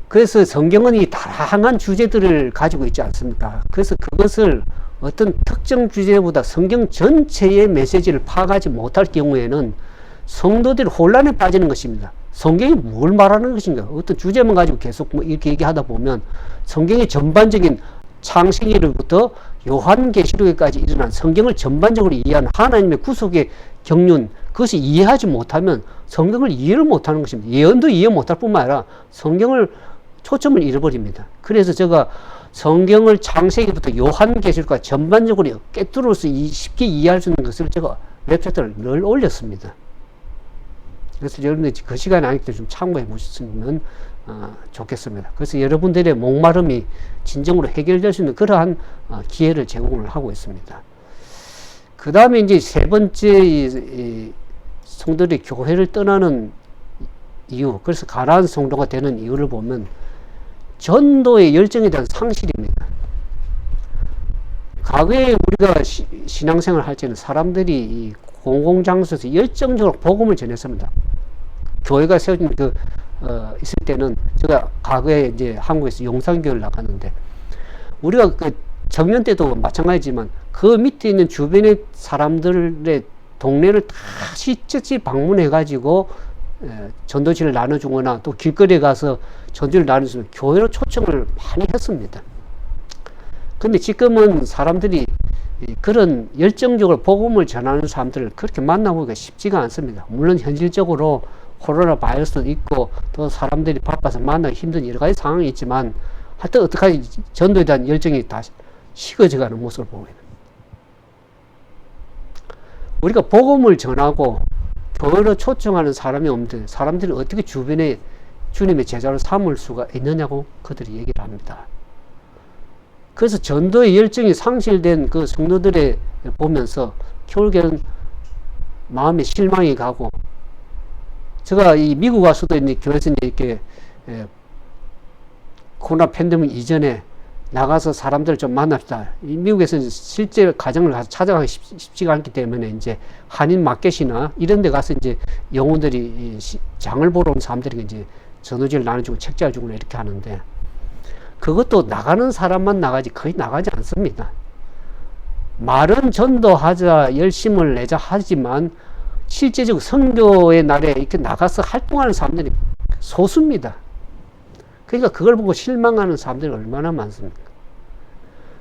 그래서 성경은 이 다양한 주제들을 가지고 있지 않습니까? 그래서 그것을 어떤 특정 주제보다 성경 전체의 메시지를 파악하지 못할 경우에는 성도들이 혼란에 빠지는 것입니다. 성경이 뭘 말하는 것인가? 어떤 주제만 가지고 계속 이렇게 얘기하다 보면 성경의 전반적인 창세기로부터 요한계시록에까지 일어난 성경을 전반적으로 이해하는 하나님의 구속의 경륜, 그것이 이해하지 못하면 성경을 이해를 못하는 것입니다. 예언도 이해 못할 뿐만 아니라 성경을 초점을 잃어버립니다. 그래서 제가 성경을 창세기부터 요한계시록까지 전반적으로 꿰뚫어서 쉽게 이해할 수 있는 것을 제가 웹사이트를 늘 올렸습니다. 그래서 여러분들이 그 시간에 아니기 때문에 좀 참고해 보셨으면 좋겠습니다. 그래서 여러분들의 목마름이 진정으로 해결될 수 있는 그러한 기회를 제공을 하고 있습니다. 그 다음에 이제 세 번째 성도들이 교회를 떠나는 이유, 그래서 가라앉은 성도가 되는 이유를 보면 전도의 열정에 대한 상실입니다. 과거에 우리가 신앙생활을 할 때는 사람들이 이 공공장소에서 열정적으로 복음을 전했습니다. 교회가 세워진 있을 때는 제가 과거에 이제 한국에서 용산교회를 나갔는데 우리가 그 정년 때도 마찬가지지만 그 밑에 있는 주변의 사람들의 동네를 다 시체치 방문해 가지고 전도지를 나눠주거나 또 길거리에 가서 전도지를 나눠주면 교회로 초청을 많이 했습니다. 근데 지금은 사람들이 그런 열정적으로 복음을 전하는 사람들을 그렇게 만나보기가 쉽지가 않습니다. 물론 현실적으로 코로나 바이러스도 있고 또 사람들이 바빠서 만나기 힘든 여러 가지 상황이 있지만 하여튼 어떡하지 전도에 대한 열정이 다 식어져가는 모습을 보게 됩니다. 우리가 복음을 전하고 교회로 초청하는 사람이 없는데 사람들이 어떻게 주변에 주님의 제자로 삼을 수가 있느냐고 그들이 얘기를 합니다. 그래서 전도의 열정이 상실된 그 성도들의 보면서 결국에는 마음에 실망이 가고 제가 이 미국 와서도 이제 교회에서 이렇게 코로나 팬데믹 이전에 나가서 사람들을 좀 만납시다. 이 미국에서는 실제 가정을 가서 찾아가기 쉽지가 않기 때문에 이제 한인 마켓이나 이런 데 가서 이제 영혼들이 장을 보러 온 사람들이 이제 전도지를 나눠주고 책자를 주고 이렇게 하는데 그것도 나가는 사람만 나가지 거의 나가지 않습니다. 말은 전도하자 열심을 내자 하지만 실제적으로 선교의 날에 이렇게 나가서 활동하는 사람들이 소수입니다. 그러니까 그걸 보고 실망하는 사람들이 얼마나 많습니까?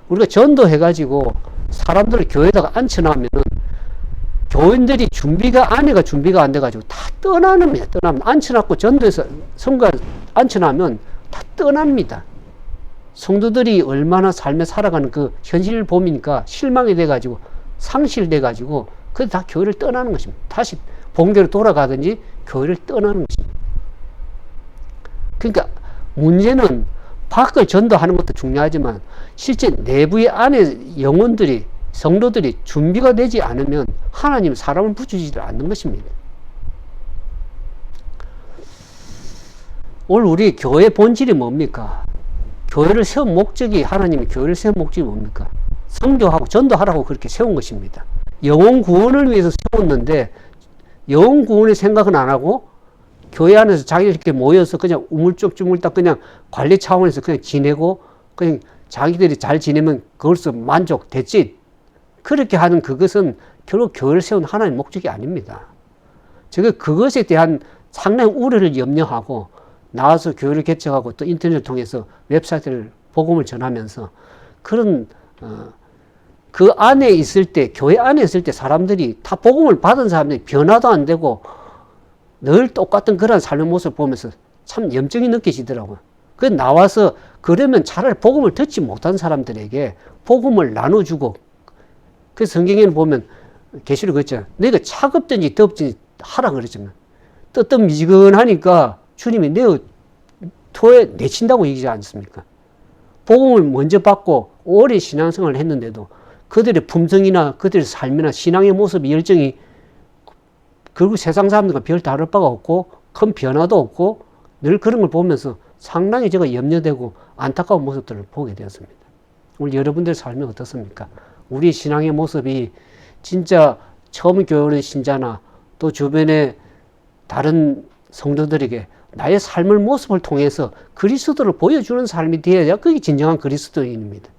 우리가 전도해가지고 사람들을 교회에다가 앉혀놓으면은 교인들이 안에가 준비가 안 돼가지고 다 떠납니다. 앉혀놨고 전도해서 선거 앉혀놓으면 다 떠납니다. 성도들이 얼마나 삶에 살아가는 그 현실을 보니까 실망이 돼가지고 상실돼가지고 그래서 다 교회를 떠나는 것입니다. 다시 본교로 돌아가든지 교회를 떠나는 것입니다. 그러니까 문제는 밖을 전도하는 것도 중요하지만 실제 내부의 안에 영혼들이 성도들이 준비가 되지 않으면 하나님 사람을 붙이지 않는 것입니다. 오늘 우리 교회 본질이 뭡니까? 교회를 세운 목적이 하나님이 교회를 세운 목적이 뭡니까? 선교하고 전도하라고 그렇게 세운 것입니다. 영혼 구원을 위해서 세웠는데 영혼 구원의 생각은 안 하고 교회 안에서 자기들 이렇게 모여서 그냥 우물쭈물딱 그냥 관리 차원에서 그냥 지내고 그냥 자기들이 잘 지내면 그걸서 만족됐지. 그렇게 하는 그것은 결국 교회를 세운 하나님의 목적이 아닙니다. 제가 그것에 대한 상당히 우려를 염려하고 나와서 교회를 개척하고 또 인터넷을 통해서 웹사이트를 복음을 전하면서 그런 그 안에 있을 때 교회 안에 있을 때 사람들이 다 복음을 받은 사람들이 변화도 안 되고 늘 똑같은 그런 삶의 모습을 보면서 참 염증이 느껴지더라고요. 그 나와서 그러면 차라리 복음을 듣지 못한 사람들에게 복음을 나눠주고 그래서 성경에는 보면 계시록 그랬잖아요. 너희가 차갑든지 덥든지 하라 그랬잖아요. 뜨뜻미지근하니까 주님이 내 토에 내친다고 얘기하지 않습니까? 복음을 먼저 받고 오래 신앙생활을 했는데도 그들의 품성이나 그들의 삶이나 신앙의 모습, 열정이 결국 세상 사람들과 별 다를 바가 없고 큰 변화도 없고 늘 그런 걸 보면서 상당히 제가 염려되고 안타까운 모습들을 보게 되었습니다. 오늘 여러분들의 삶이 어떻습니까? 우리 신앙의 모습이 진짜 처음 교회 오는 신자나 또 주변의 다른 성도들에게 나의 삶의 모습을 통해서 그리스도를 보여주는 삶이 되어야 그게 진정한 그리스도인입니다.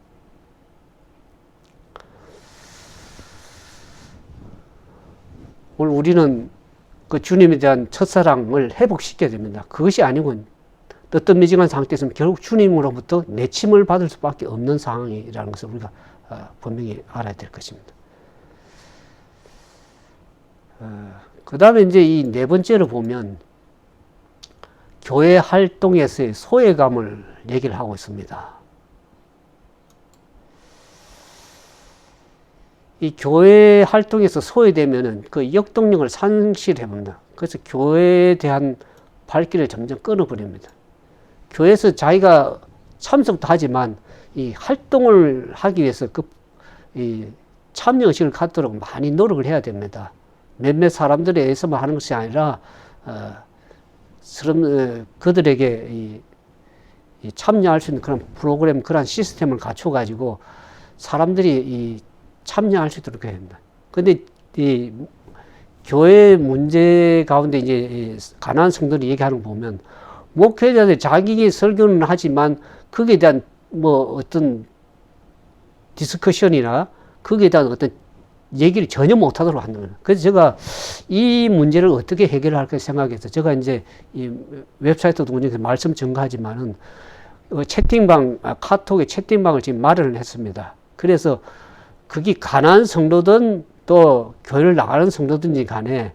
오늘 우리는 그 주님에 대한 첫사랑을 회복시켜야 됩니다. 그것이 아니고 뜨뜻미지근한 상태에서는 결국 주님으로부터 내침을 받을 수밖에 없는 상황이라는 것을 우리가 분명히 알아야 될 것입니다. 그 다음에 이제 이 네 번째로 보면 교회 활동에서의 소외감을 얘기를 하고 있습니다. 이 교회 활동에서 소외되면은 그 역동력을 상실해 봅니다. 그래서 교회에 대한 발길을 점점 끊어버립니다. 교회에서 자기가 참석도 하지만 이 활동을 하기 위해서 이 참여의식을 갖도록 많이 노력을 해야 됩니다. 몇몇 사람들에 의해서만 하는 것이 아니라 그들에게 이 참여할 수 있는 그런 프로그램, 그런 시스템을 갖춰가지고 사람들이 참여할 수 있도록 해야 됩니다. 근데 이 교회 문제 가운데 이제 가난한 성도들이 얘기하는 거 보면 목회자들이 자기 설교는 하지만 거기에 대한 뭐 어떤 디스커션이나 거기에 대한 어떤 얘기를 전혀 못하도록 한다는 거예요. 그래서 제가 이 문제를 어떻게 해결할까 생각해서 제가 이제 이 웹사이트도 운영해서 말씀 증가하지만은 채팅방, 카톡의 채팅방을 지금 마련을 했습니다. 그래서 그게 가난한 성도든 또 교회를 나가는 성도든지 간에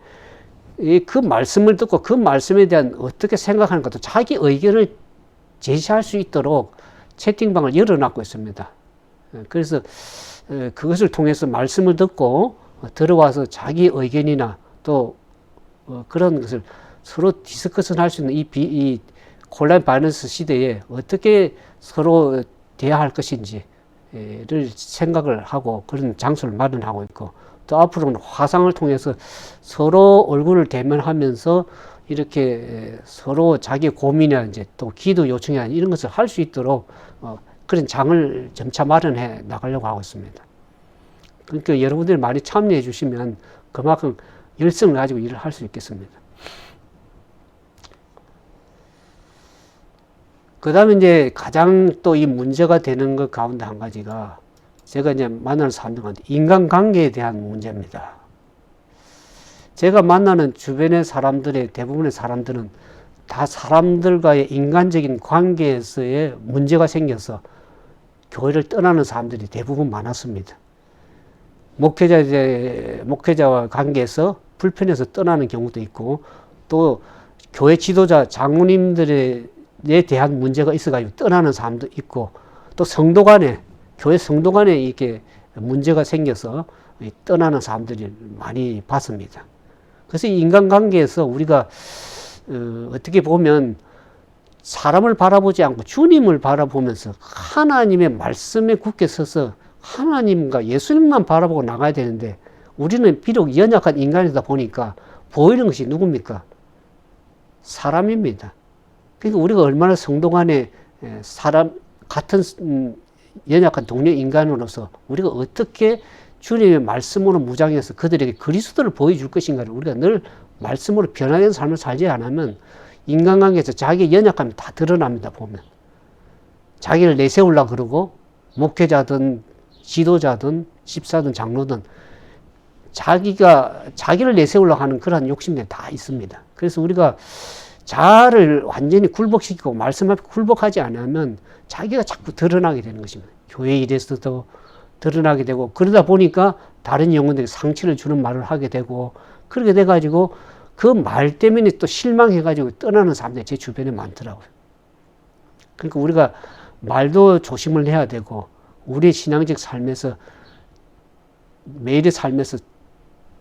그 말씀을 듣고 그 말씀에 대한 어떻게 생각하는 것도 자기 의견을 제시할 수 있도록 채팅방을 열어놨고 있습니다. 그래서 그것을 통해서 말씀을 듣고 들어와서 자기 의견이나 또 그런 것을 서로 디스커션 할 수 있는 이 온라인 바이낸스 시대에 어떻게 서로 대화할 것인지를 생각을 하고 그런 장소를 마련하고 있고 또 앞으로는 화상을 통해서 서로 얼굴을 대면하면서 이렇게 서로 자기 고민이나 이제 또 기도 요청이나 이런 것을 할 수 있도록 그런 장을 점차 마련해 나가려고 하고 있습니다. 그러니까 여러분들이 많이 참여해 주시면 그만큼 열성을 가지고 일을 할 수 있겠습니다. 그 다음에 이제 가장 또 이 문제가 되는 것 가운데 한 가지가 제가 이제 만나는 사람들 가운데 인간관계에 대한 문제입니다. 제가 만나는 주변의 사람들의 대부분의 사람들은 다 사람들과의 인간적인 관계에서의 문제가 생겨서 교회를 떠나는 사람들이 대부분 많았습니다. 목회자와 관계에서 불편해서 떠나는 경우도 있고 또 교회 지도자 장로님들에 대한 문제가 있어가지고 떠나는 사람도 있고 또 성도 간에 교회 성도 간에 이렇게 문제가 생겨서 떠나는 사람들이 많이 봤습니다. 그래서 이 인간관계에서 우리가 어떻게 보면 사람을 바라보지 않고 주님을 바라보면서 하나님의 말씀에 굳게 서서 하나님과 예수님만 바라보고 나가야 되는데 우리는 비록 연약한 인간이다 보니까 보이는 것이 누굽니까? 사람입니다. 그러니까 우리가 얼마나 성도 간에 같은 연약한 동료 인간으로서 우리가 어떻게 주님의 말씀으로 무장해서 그들에게 그리스도를 보여줄 것인가를 우리가 늘 말씀으로 변화된 삶을 살지 않으면 인간관계에서 자기의 연약함이 다 드러납니다. 보면 자기를 내세우려고 그러고 목회자든 지도자든 집사든 장로든 자기를 내세우려고 하는 그런 욕심들이 다 있습니다. 그래서 우리가 자아를 완전히 굴복시키고 말씀 앞에 굴복하지 않으면 자기가 자꾸 드러나게 되는 것입니다. 교회 일에서도 드러나게 되고 그러다 보니까 다른 영혼들에게 상처를 주는 말을 하게 되고 그렇게 돼가지고 그 말 때문에 또 실망해가지고 떠나는 사람들이 제 주변에 많더라고요. 그러니까 우리가 말도 조심을 해야 되고 우리의 신앙적 삶에서 매일의 삶에서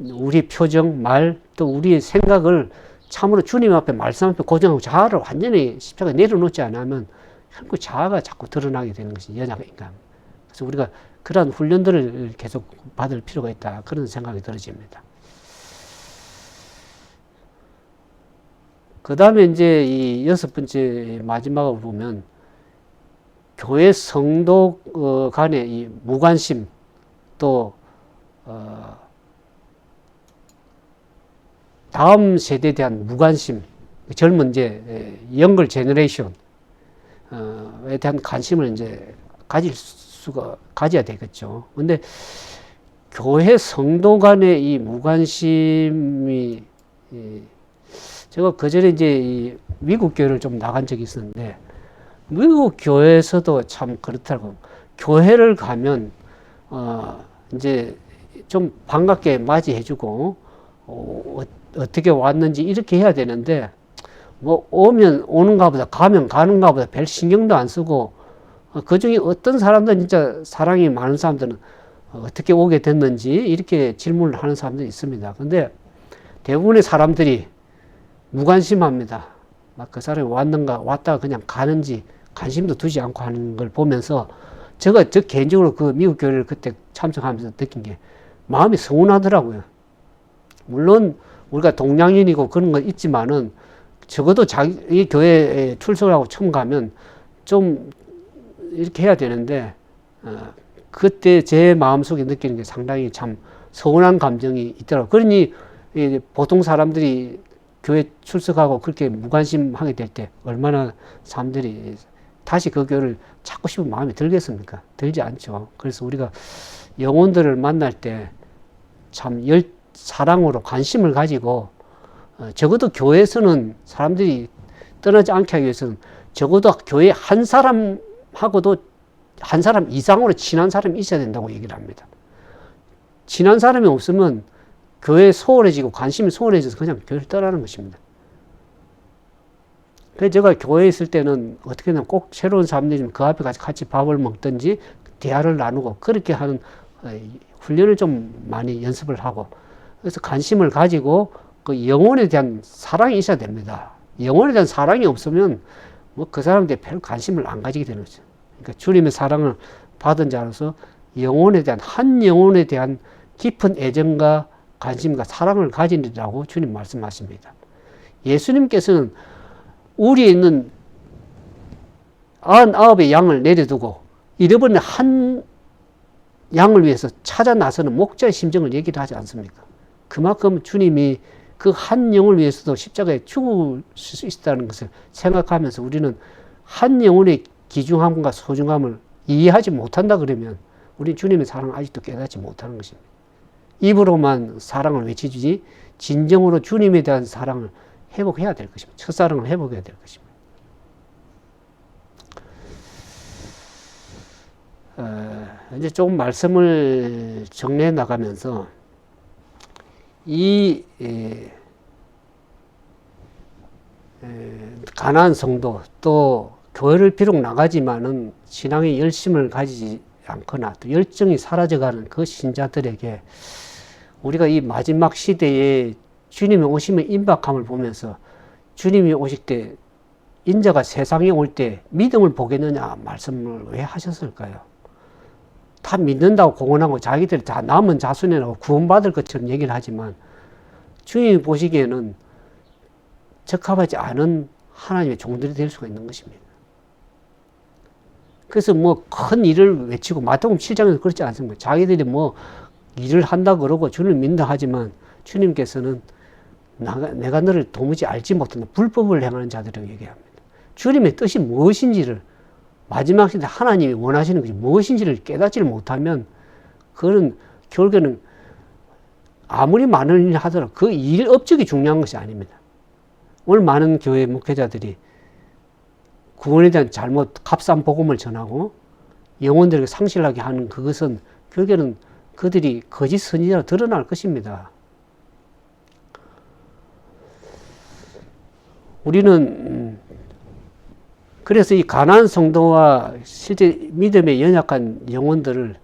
우리의 표정, 말 또 우리의 생각을 참으로 주님 앞에 말씀 앞에 고정하고 자아를 완전히 십자가에 내려놓지 않으면 그 자아가 자꾸 드러나게 되는 것이 연약인간. 그래서 우리가 그러한 훈련들을 계속 받을 필요가 있다. 그런 생각이 들어집니다. 그 다음에 이제 이 여섯 번째 마지막으로 보면 교회 성도 간의 이 무관심 또 다음 세대에 대한 무관심, 젊은 이제 영걸 제너레이션에 대한 관심을 이제 가져야 되겠죠. 근데 교회 성도 간의 이 무관심이, 제가 그전에 이제 이 미국 교회를 좀 나간 적이 있었는데, 미국 교회에서도 참 그렇더라고요. 교회를 가면, 이제 좀 반갑게 맞이해주고, 어떻게 왔는지 이렇게 해야 되는데, 뭐, 오면 오는가 보다, 가면 가는가 보다 별 신경도 안 쓰고, 그 중에 어떤 사람들은 진짜 사랑이 많은 사람들은 어떻게 오게 됐는지 이렇게 질문을 하는 사람들이 있습니다. 근데 대부분의 사람들이 무관심합니다. 막 그 사람이 왔다가 그냥 가는지 관심도 두지 않고 하는 걸 보면서 저 개인적으로 그 미국 교회를 그때 참석하면서 느낀 게 마음이 서운하더라고요. 물론 우리가 동양인이고 그런 건 있지만은 적어도 자기 교회에 출석을 하고 처음 가면 좀 이렇게 해야 되는데, 그때 제 마음속에 느끼는 게 상당히 참 서운한 감정이 있더라고요. 그러니 보통 사람들이 교회 출석하고 그렇게 무관심하게 될 때 얼마나 사람들이 다시 그 교회를 찾고 싶은 마음이 들겠습니까? 들지 않죠. 그래서 우리가 영혼들을 만날 때 참 사랑으로 관심을 가지고, 적어도 교회에서는 사람들이 떠나지 않게 하기 위해서는 적어도 교회 한 사람하고도 한 사람 이상으로 친한 사람이 있어야 된다고 얘기를 합니다. 친한 사람이 없으면 교회에 소홀해지고 관심이 소홀해져서 그냥 교회를 떠나는 것입니다. 그래서 제가 교회에 있을 때는 어떻게 하면 꼭 새로운 사람들이 그 앞에 같이 밥을 먹든지 대화를 나누고 그렇게 하는 훈련을 좀 많이 연습을 하고, 그래서 관심을 가지고 그 영혼에 대한 사랑이 있어야 됩니다. 영혼에 대한 사랑이 없으면 뭐 그 사람들이 별 관심을 안 가지게 되는 거죠. 그러니까 주님의 사랑을 받은 자로서 한 영혼에 대한 깊은 애정과 관심과 사랑을 가지라고 주님 말씀하십니다. 예수님께서는 우리에 있는 99의 양을 내려두고 잃어버린 한 양을 위해서 찾아 나서는 목자의 심정을 얘기를 하지 않습니까? 그만큼 주님이 그 한 영을 위해서도 십자가에 죽을 수 있다는 것을 생각하면서 우리는 한 영혼의 귀중함과 소중함을 이해하지 못한다 그러면 우리 주님의 사랑을 아직도 깨닫지 못하는 것입니다. 입으로만 사랑을 외치지 진정으로 주님에 대한 사랑을 회복해야 될 것입니다. 첫사랑을 회복해야 될 것입니다. 이제 조금 말씀을 정리해 나가면서 이 가난한 성도, 또 교회를 비록 나가지만은 신앙의 열심을 가지지 않거나 또 열정이 사라져가는 그 신자들에게 우리가 이 마지막 시대에 주님의 오심의 임박함을 보면서 주님이 오실 때 인자가 세상에 올 때 믿음을 보겠느냐 말씀을 왜 하셨을까요? 다 믿는다고 공언하고 자기들 다 남은 자손이라고 구원받을 것처럼 얘기를 하지만 주님이 보시기에는 적합하지 않은 하나님의 종들이 될 수가 있는 것입니다. 그래서 뭐 큰 일을 외치고 마태복음 7장에서 그렇지 않습니까? 자기들이 뭐 일을 한다 그러고 주님을 믿는다 하지만 주님께서는 내가 너를 도무지 알지 못한다. 불법을 행하는 자들을 얘기합니다. 주님의 뜻이 무엇인지를 마지막 시대 하나님이 원하시는 것이 무엇인지를 깨닫지를 못하면 그거는 결국에는 아무리 많은 일을 하더라도 그 일 업적이 중요한 것이 아닙니다. 오늘 많은 교회 목회자들이 구원에 대한 잘못 값싼 복음을 전하고 영혼들에게 상실하게 하는 그것은 결국에는 그들이 거짓 선지자로 드러날 것입니다. 우리는 그래서 이 가난한 성도와 실제 믿음에 연약한 영혼들을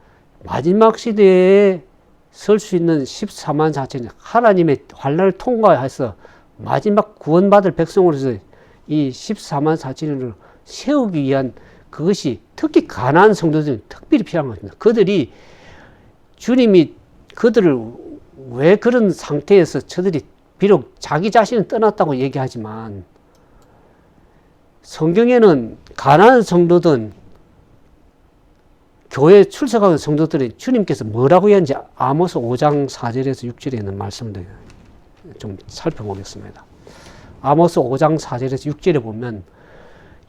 마지막 시대에 설 수 있는 14만 4천 하나님의 환난을 통과해서 마지막 구원받을 백성으로서 이 14만 4천을 세우기 위한 그것이 특히 가난한 성도들은 특별히 필요한 것입니다. 그들이 주님이 그들을 왜 그런 상태에서 저들이 비록 자기 자신은 떠났다고 얘기하지만 성경에는 가난한 성도든 교회 출석하는 성도들이 주님께서 뭐라고 했는지 아모스 5장 4절에서 6절에 있는 말씀을 좀 살펴보겠습니다. 아모스 5장 4절에서 6절에 보면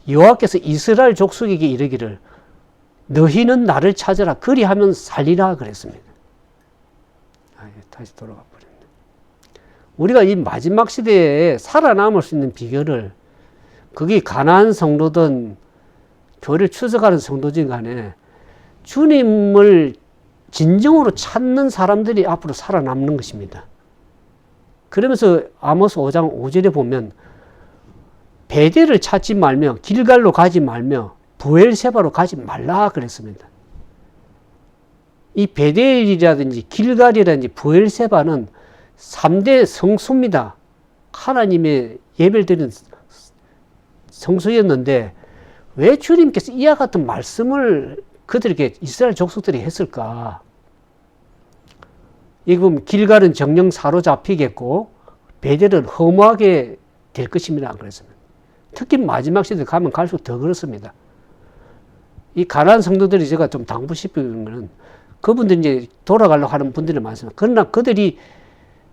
여호와께서 이스라엘 족속에게 이르기를 너희는 나를 찾아라 그리하면 살리라 그랬습니다. 다시 돌아가 버렸네. 우리가 이 마지막 시대에 살아남을 수 있는 비결을 그게 가난한 성도든 교회를 출석하는 성도진 간에 주님을 진정으로 찾는 사람들이 앞으로 살아남는 것입니다. 그러면서 아모스 5장 5절에 보면 베델을 찾지 말며 길갈로 가지 말며 부엘세바로 가지 말라 그랬습니다. 이 베델이라든지 길갈이라든지 부엘세바는 3대 성수입니다. 하나님의 예배를 드리는 성수였는데 왜 주님께서 이와 같은 말씀을 그들에게 이스라엘 족속들이 했을까? 이거 보면 길갈은 정령 사로잡히겠고 베델은 허무하게 될 것입니다. 그랬습니다. 특히 마지막 시대에 가면 갈수록 더 그렇습니다. 이 가난한 성도들이 제가 좀 당부 싶은 거는 그분들이 이제 돌아가려고 하는 분들이 많습니다. 그러나 그들이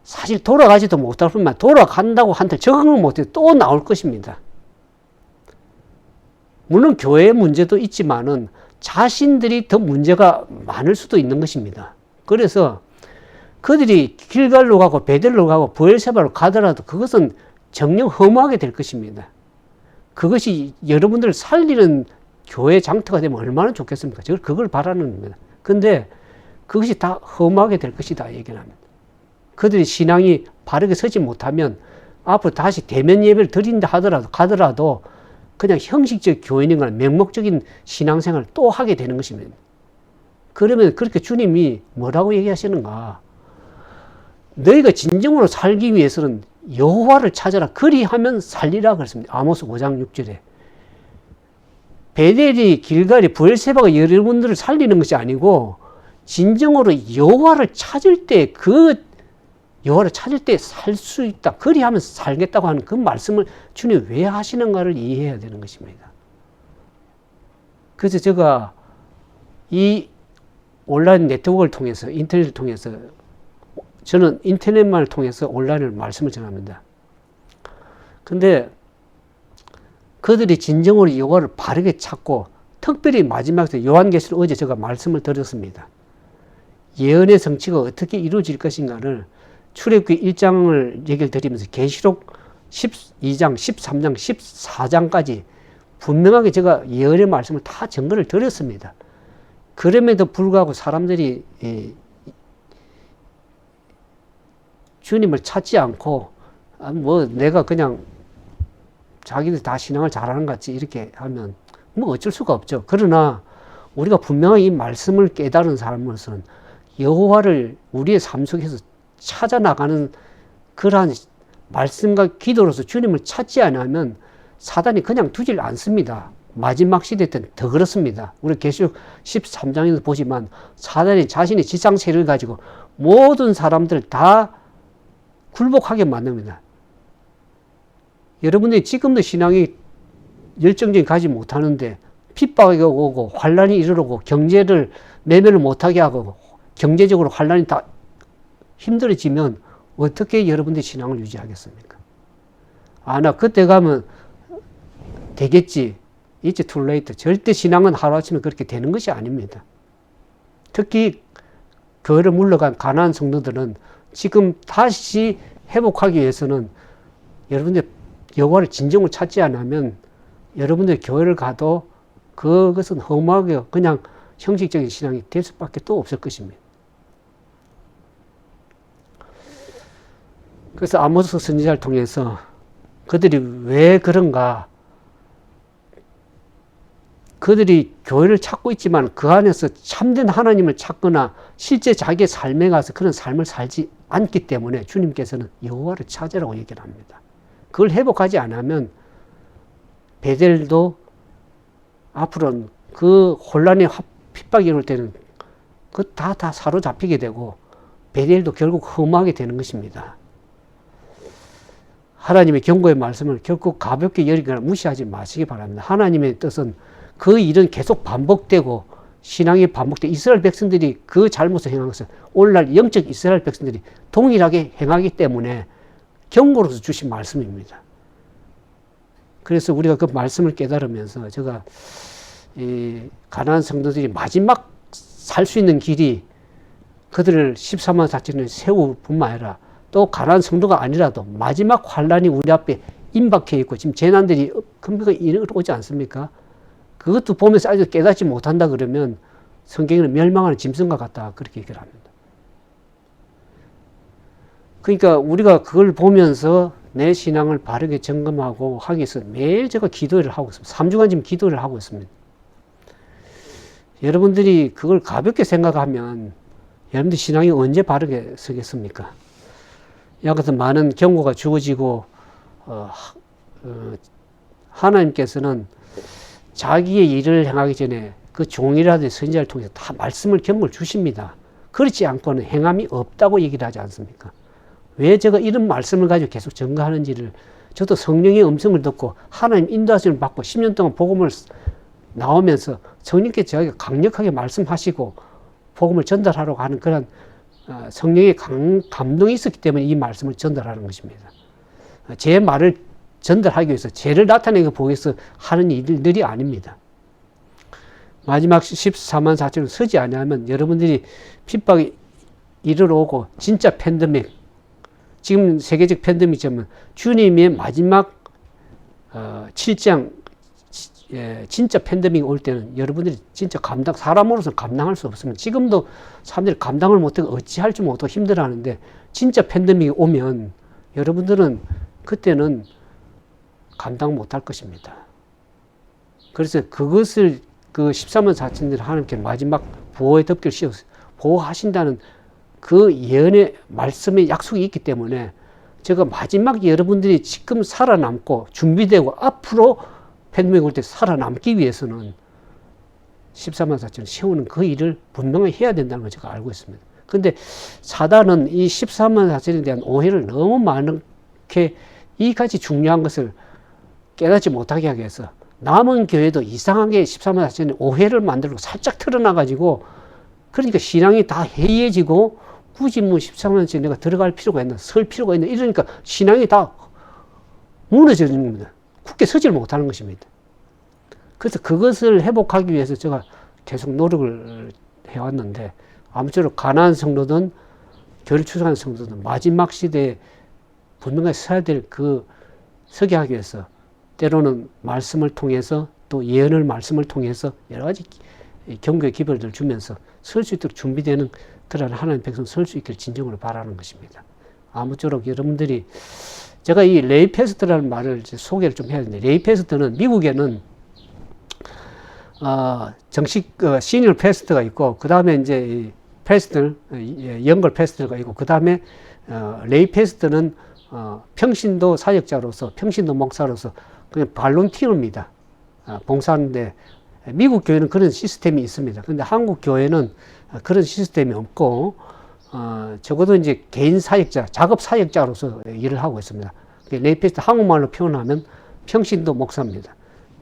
사실 돌아가지도 못할 뿐만 돌아간다고 한들 적응을 못해 또 나올 것입니다. 물론 교회의 문제도 있지만은 자신들이 더 문제가 많을 수도 있는 것입니다. 그래서 그들이 길갈로 가고 베델로 가고 부엘세바로 가더라도 그것은 정녕 허무하게 될 것입니다. 그것이 여러분들을 살리는 교회 장터가 되면 얼마나 좋겠습니까? 그걸 바라는 겁니다. 근데 그것이 다 허무하게 될 것이다 얘기를 합니다. 그들이 신앙이 바르게 서지 못하면 앞으로 다시 대면 예배를 드린다 가더라도 그냥 형식적 교인인가는 맹목적인 신앙생활을 또 하게 되는 것입니다. 그러면 그렇게 주님이 뭐라고 얘기하시는가? 너희가 진정으로 살기 위해서는 여호와를 찾아라 그리하면 살리라 그랬습니다. 아모스 5장 6절에. 베델이 길갈이 부엘세바가 여러분들을 살리는 것이 아니고 진정으로 여호와를 찾을 때 여호와를 찾을 때 살 수 있다. 그리하면 살겠다고 하는 그 말씀을 주님이 왜 하시는가를 이해해야 되는 것입니다. 그래서 제가 이 온라인 네트워크를 통해서 인터넷을 통해서 저는 인터넷만을 통해서 온라인을 말씀을 전합니다. 근데 그들이 진정으로 여호와를 바르게 찾고 특별히 마지막에 요한계시록 어제 제가 말씀을 드렸습니다. 예언의 성취가 어떻게 이루어질 것인가를 출애굽기 1장을 얘기를 드리면서 계시록 12장, 13장, 14장까지 분명하게 제가 예언의 말씀을 다 증거를 드렸습니다. 그럼에도 불구하고 사람들이 주님을 찾지 않고 뭐 내가 그냥 자기들 다 신앙을 잘하는 것 같이 이렇게 하면 뭐 어쩔 수가 없죠. 그러나 우리가 분명히 이 말씀을 깨달은 사람으로서는 여호와를 우리의 삶 속에서 찾아 나가는 그러한 말씀과 기도로서 주님을 찾지 않으면 사단이 그냥 두질 않습니다. 마지막 시대 때는 더 그렇습니다. 우리 계시록 13장에서 보지만 사단이 자신의 지상 세력을 가지고 모든 사람들을 다 굴복하게 만듭니다. 여러분들이 지금도 신앙이 열정적이 가지 못하는데 핍박이 오고 환란이 이르고 경제를 매매를 못하게 하고 경제적으로 환란이 다 힘들어지면 어떻게 여러분들이 신앙을 유지하겠습니까? 나 그때 가면 되겠지. It's too late. 절대 신앙은 하루아침에 그렇게 되는 것이 아닙니다. 특히 교회를 물러간 가난한 성도들은 지금 다시 회복하기 위해서는 여러분들 여호와를 진정으로 찾지 않으면 여러분들 교회를 가도 그것은 허무하게 그냥 형식적인 신앙이 될 수밖에 또 없을 것입니다. 그래서 아모스 선지자를 통해서 그들이 왜 그런가? 그들이 교회를 찾고 있지만 그 안에서 참된 하나님을 찾거나 실제 자기의 삶에 가서 그런 삶을 살지 않기 때문에 주님께서는 여호와를 찾으라고 얘기를 합니다. 그걸 회복하지 않으면 베델도 앞으로는 그 혼란의 핍박이 이룰 때는 그 다 사로잡히게 되고 베델도 결국 허무하게 되는 것입니다. 하나님의 경고의 말씀을 결코 가볍게 여기거나 무시하지 마시기 바랍니다. 하나님의 뜻은 그 일은 계속 반복되고 신앙이 반복돼 이스라엘 백성들이 그 잘못을 행한 것을 오늘날 영적 이스라엘 백성들이 동일하게 행하기 때문에 경고로서 주신 말씀입니다. 그래서 우리가 그 말씀을 깨달으면서 제가 이 가나안 성도들이 마지막 살 수 있는 길이 그들을 14만 4천을 세울 뿐만 아니라 또 가나안 성도가 아니라도 마지막 환란이 우리 앞에 임박해 있고 지금 재난들이 금방 오지 않습니까? 그것도 보면서 아직 깨닫지 못한다 그러면 성경에는 멸망하는 짐승과 같다 그렇게 얘기를 합니다. 그러니까 우리가 그걸 보면서 내 신앙을 바르게 점검하고 하기 위해서 매일 제가 기도를 하고 있습니다. 3주간 지금 기도를 하고 있습니다. 여러분들이 그걸 가볍게 생각하면 여러분들 신앙이 언제 바르게 서겠습니까? 이와 같은 많은 경고가 주어지고 하나님께서는 자기의 일을 행하기 전에 그 종이라든 선지자를 통해서 다 말씀을 경고를 주십니다. 그렇지 않고는 행함이 없다고 얘기를 하지 않습니까? 왜 제가 이런 말씀을 가지고 계속 증거하는지를 저도 성령의 음성을 듣고 하나님 인도하심을 받고 10년 동안 복음을 나오면서 성령께 저에게 강력하게 말씀하시고 복음을 전달하려고 하는 그런 성령의 감동이 있었기 때문에 이 말씀을 전달하는 것입니다. 제 말을 전달하기 위해서 죄를 나타내고 보기 위해서 하는 일들이 아닙니다. 마지막 14만 4천을 서지 아니하면 여러분들이 핍박이 이르러 오고 진짜 팬데믹, 지금 세계적 팬데믹이지만 주님의 마지막 7장 진짜 팬데믹이 올 때는 여러분들이 진짜 사람으로서는 감당할 수 없습니다. 지금도 사람들이 감당을 못하고 어찌할 줄 못하고 힘들어하는데 진짜 팬데믹이 오면 여러분들은 그때는 감당 못할 것입니다. 그래서 그것을 그 14만 4천들 하나님께 마지막 보호의 덮개를 씌워서 보호하신다는 그 예언의 말씀의 약속이 있기 때문에 제가 마지막 여러분들이 지금 살아남고 준비되고 앞으로 팬데믹 올 때 살아남기 위해서는 14만 4천을 세우는 그 일을 분명히 해야 된다는 걸 제가 알고 있습니다. 그런데 사단은 이 14만 4천에 대한 오해를 너무 많게 이같이 중요한 것을 깨닫지 못하게 하기 위해서 남은 교회도 이상하게 14만 4천에 오해를 만들고 살짝 틀어놔가지고 그러니까 신앙이 다 해이해지고 굳이 뭐 14만 4천에 내가 들어갈 필요가 있나 설 필요가 있나 이러니까 신앙이 다 무너지는 겁니다. 굳게 서지를 못하는 것입니다. 그래서 그것을 회복하기 위해서 제가 계속 노력을 해왔는데 아무쪼록 가나안 성도든 교회를 추수하는 성도든 마지막 시대에 분명히 서야 될 그 서게 하기 위해서 때로는 말씀을 통해서 또 예언을 말씀을 통해서 여러 가지 경고의 기별들을 주면서 설 수 있도록 준비되는 그런 하나님의 백성 설 수 있기를 진정으로 바라는 것입니다. 아무쪼록 여러분들이 제가 이 레이 패스트라는 말을 소개를 좀 해야 되는데 레이 패스트는 미국에는 정식 시니어 패스트가 있고 그 다음에 이제 패스트 연걸 패스트가 있고 그 다음에 레이 패스트는 평신도 사역자로서 평신도 목사로서 그냥 발론티어입니다. 봉사하는데 미국 교회는 그런 시스템이 있습니다. 그런데 한국 교회는 그런 시스템이 없고 적어도 이제 개인 사역자, 작업 사역자로서 일을 하고 있습니다. 레이패스트 한국말로 표현하면 평신도 목사입니다.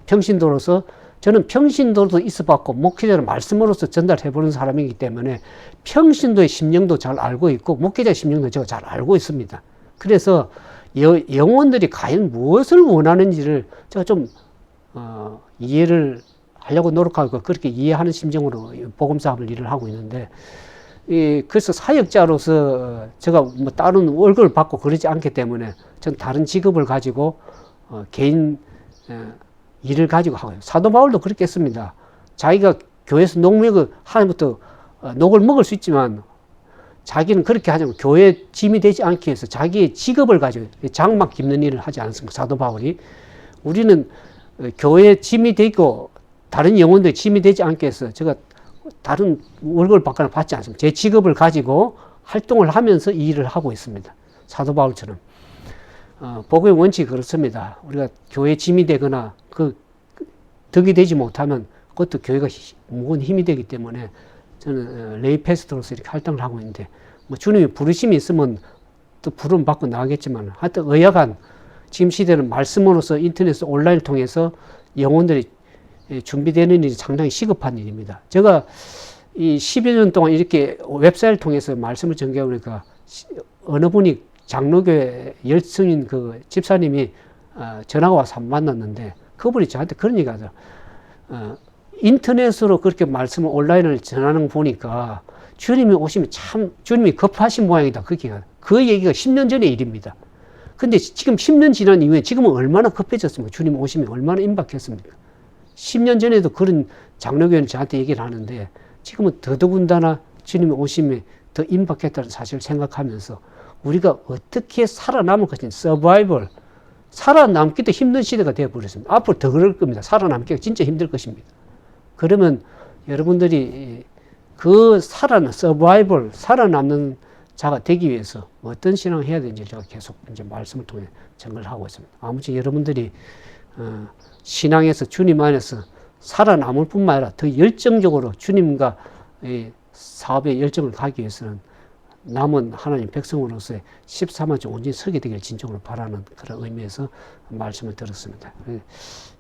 평신도로서 저는 평신도로도 있어봤고 목회자는 말씀으로서 전달해보는 사람이기 때문에 평신도의 심령도 잘 알고 있고 목회자의 심령도 제가 잘 알고 있습니다. 그래서 영혼들이 과연 무엇을 원하는지를 제가 좀 이해를 하려고 노력하고 그렇게 이해하는 심정으로 복음사업을 일을 하고 있는데 그래서 사역자로서 제가 뭐 다른 월급을 받고 그러지 않기 때문에 전 다른 직업을 가지고 개인 일을 가지고 하고요. 사도 바울도 그렇게 했습니다. 자기가 교회에서 녹먹을 하나부터 녹을 먹을 수 있지만 자기는 그렇게 하지 않고 교회에 짐이 되지 않기 위해서 자기의 직업을 가지고 장막 깁는 일을 하지 않습니까? 사도 바울이. 우리는 교회에 짐이 되고 다른 영혼들이 짐이 되지 않게 해서 제가 다른 월급을 받지 않습니다. 제 직업을 가지고 활동을 하면서 이 일을 하고 있습니다. 사도 바울처럼. 복음의 원칙이 그렇습니다. 우리가 교회에 짐이 되거나 그 덕이 되지 못하면 그것도 교회가 무거운 힘이 되기 때문에 저는 레이 패스터로서 이렇게 활동을 하고 있는데 뭐 주님이 부르심이 있으면 또 부름 받고 나가겠지만 하여튼 의약한 지금 시대는 말씀으로서 인터넷 온라인을 통해서 영혼들이 준비되는 일이 상당히 시급한 일입니다. 제가 이 10여 년 동안 이렇게 웹사이트를 통해서 말씀을 전개하니까 어느 분이 장로교회 열성인 그 집사님이 전화가 와서 한 번 만났는데 그분이 저한테 그런 얘기 하더라고요. 인터넷으로 그렇게 말씀을 온라인을 전하는 거 보니까 주님이 오시면 참 주님이 급하신 모양이다. 그 얘기가 10년 전의 일입니다. 근데 지금 10년 지난 이후에 지금은 얼마나 급해졌습니까? 주님 오시면 얼마나 임박했습니까? 10년 전에도 그런 장로교회는 저한테 얘기를 하는데 지금은 더더군다나 주님이 오심에 더 임박했다는 사실을 생각하면서 우리가 어떻게 살아남을 것인지 서바이벌 살아남기도 힘든 시대가 되어버렸습니다. 앞으로 더 그럴 겁니다. 살아남기가 진짜 힘들 것입니다. 그러면 여러분들이 그 서바이벌 살아남는 자가 되기 위해서 어떤 신앙을 해야 되는지 제가 계속 이제 말씀을 통해 정리를 하고 있습니다. 아무튼 여러분들이 신앙에서 주님 안에서 살아남을 뿐만 아니라 더 열정적으로 주님과 사업에 열정을 가기 위해서는 남은 하나님 백성으로서의 14만주 온전히 서게 되길 진정으로 바라는 그런 의미에서 말씀을 들었습니다.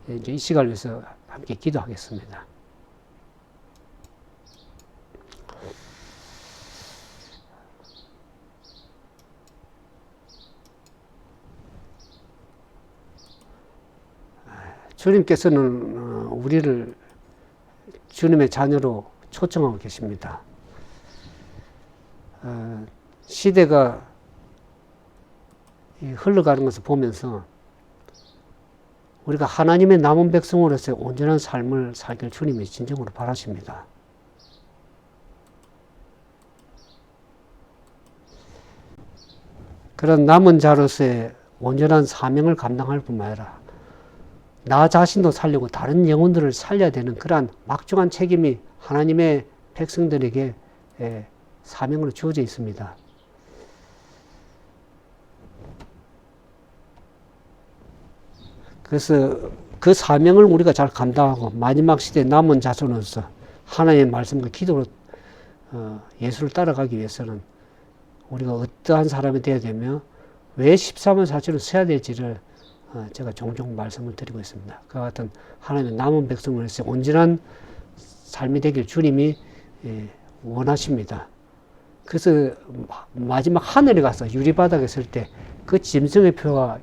이제 이 시간을 위해서 함께 기도하겠습니다. 주님께서는 우리를 주님의 자녀로 초청하고 계십니다. 시대가 흘러가는 것을 보면서 우리가 하나님의 남은 백성으로서의 온전한 삶을 살길 주님이 진정으로 바라십니다. 그런 남은 자로서의 온전한 사명을 감당할 뿐만 아니라 나 자신도 살리고 다른 영혼들을 살려야 되는 그러한 막중한 책임이 하나님의 백성들에게 사명으로 주어져 있습니다. 그래서 그 사명을 우리가 잘 감당하고 마지막 시대에 남은 자손으로서 하나님의 말씀과 기도로 예수를 따라가기 위해서는 우리가 어떠한 사람이 되어야 되며 왜 13원 사치를 써야 될지를 제가 종종 말씀을 드리고 있습니다. 그와 같은 하나님의 남은 백성으로서 온전한 삶이 되길 주님이 원하십니다. 그래서 마지막 하늘에 가서 유리바닥에 설 때 그 짐승의 표가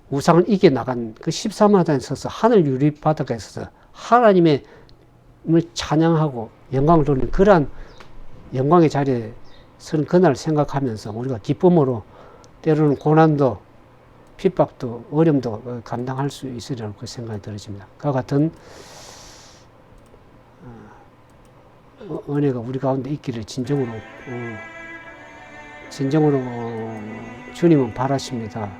우상을 이겨나간 그 13마단에 서서 하늘 유리바닥에 서서 하나님의 찬양하고 영광을 돌리는 그러한 영광의 자리에 서는 그날을 생각하면서 우리가 기쁨으로 때로는 고난도 핍박도 어려움도 감당할 수 있으리라고 그 생각이 들어집니다. 그와 같은 은혜가 우리 가운데 있기를 진정으로 주님은 바라십니다.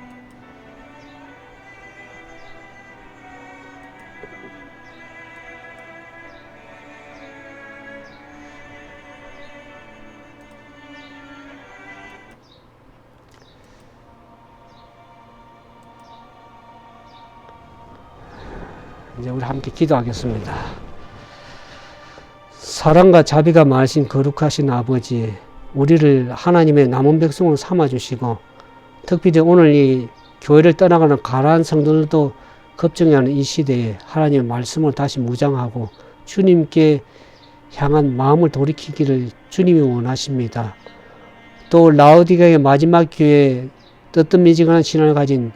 이제 우리 함께 기도하겠습니다. 사랑과 자비가 많으신 거룩하신 아버지, 우리를 하나님의 남은 백성으로 삼아주시고 특별히 오늘 이 교회를 떠나가는 가라한 성도들도 걱정해 하는 이 시대에 하나님의 말씀을 다시 무장하고 주님께 향한 마음을 돌이키기를 주님이 원하십니다. 또 라오디게의 마지막 교회에 뜨뜻미지근한 신앙을 가진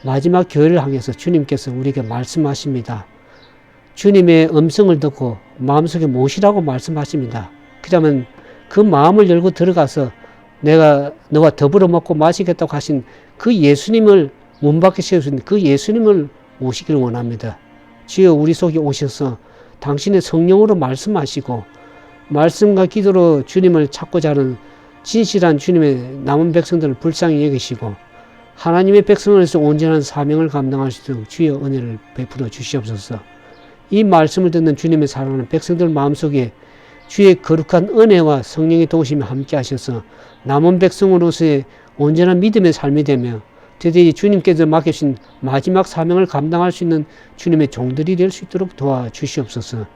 마지막 교회를 향해서 주님께서 우리에게 말씀하십니다. 주님의 음성을 듣고 마음속에 모시라고 말씀하십니다. 그러면 그 마음을 열고 들어가서 내가 너와 더불어 먹고 마시겠다고 하신 그 예수님을 문 밖에 세우신 그 예수님을 모시기를 원합니다. 주여 우리 속에 오셔서 당신의 성령으로 말씀하시고 말씀과 기도로 주님을 찾고자 하는 진실한 주님의 남은 백성들을 불쌍히 여기시고 하나님의 백성으로서 온전한 사명을 감당할 수 있도록 주여 은혜를 베풀어 주시옵소서. 이 말씀을 듣는 주님의 사랑하는 백성들 마음속에 주의 거룩한 은혜와 성령의 도우심이 함께 하셔서 남은 백성으로서의 온전한 믿음의 삶이 되며 드디어 주님께서 맡기신 마지막 사명을 감당할 수 있는 주님의 종들이 될 수 있도록 도와주시옵소서.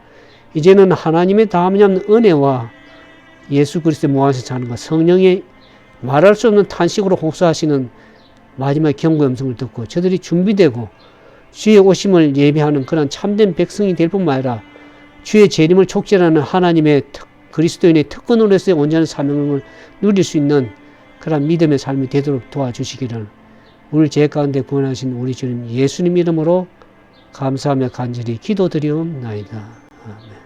이제는 하나님의 다함이 없는 은혜와 예수 그리스도의 무한한 자는과 성령의 말할 수 없는 탄식으로 호소하시는 마지막 경고의 음성을 듣고 저들이 준비되고 주의 오심을 예배하는 그런 참된 백성이 될 뿐만 아니라 주의 재림을 촉진하는 하나님의 그리스도인의 특권으로서의 온전한 사명을 누릴 수 있는 그런 믿음의 삶이 되도록 도와주시기를 우리 죄 가운데 구원하신 우리 주님 예수님 이름으로 감사하며 간절히 기도드리옵나이다. 아멘.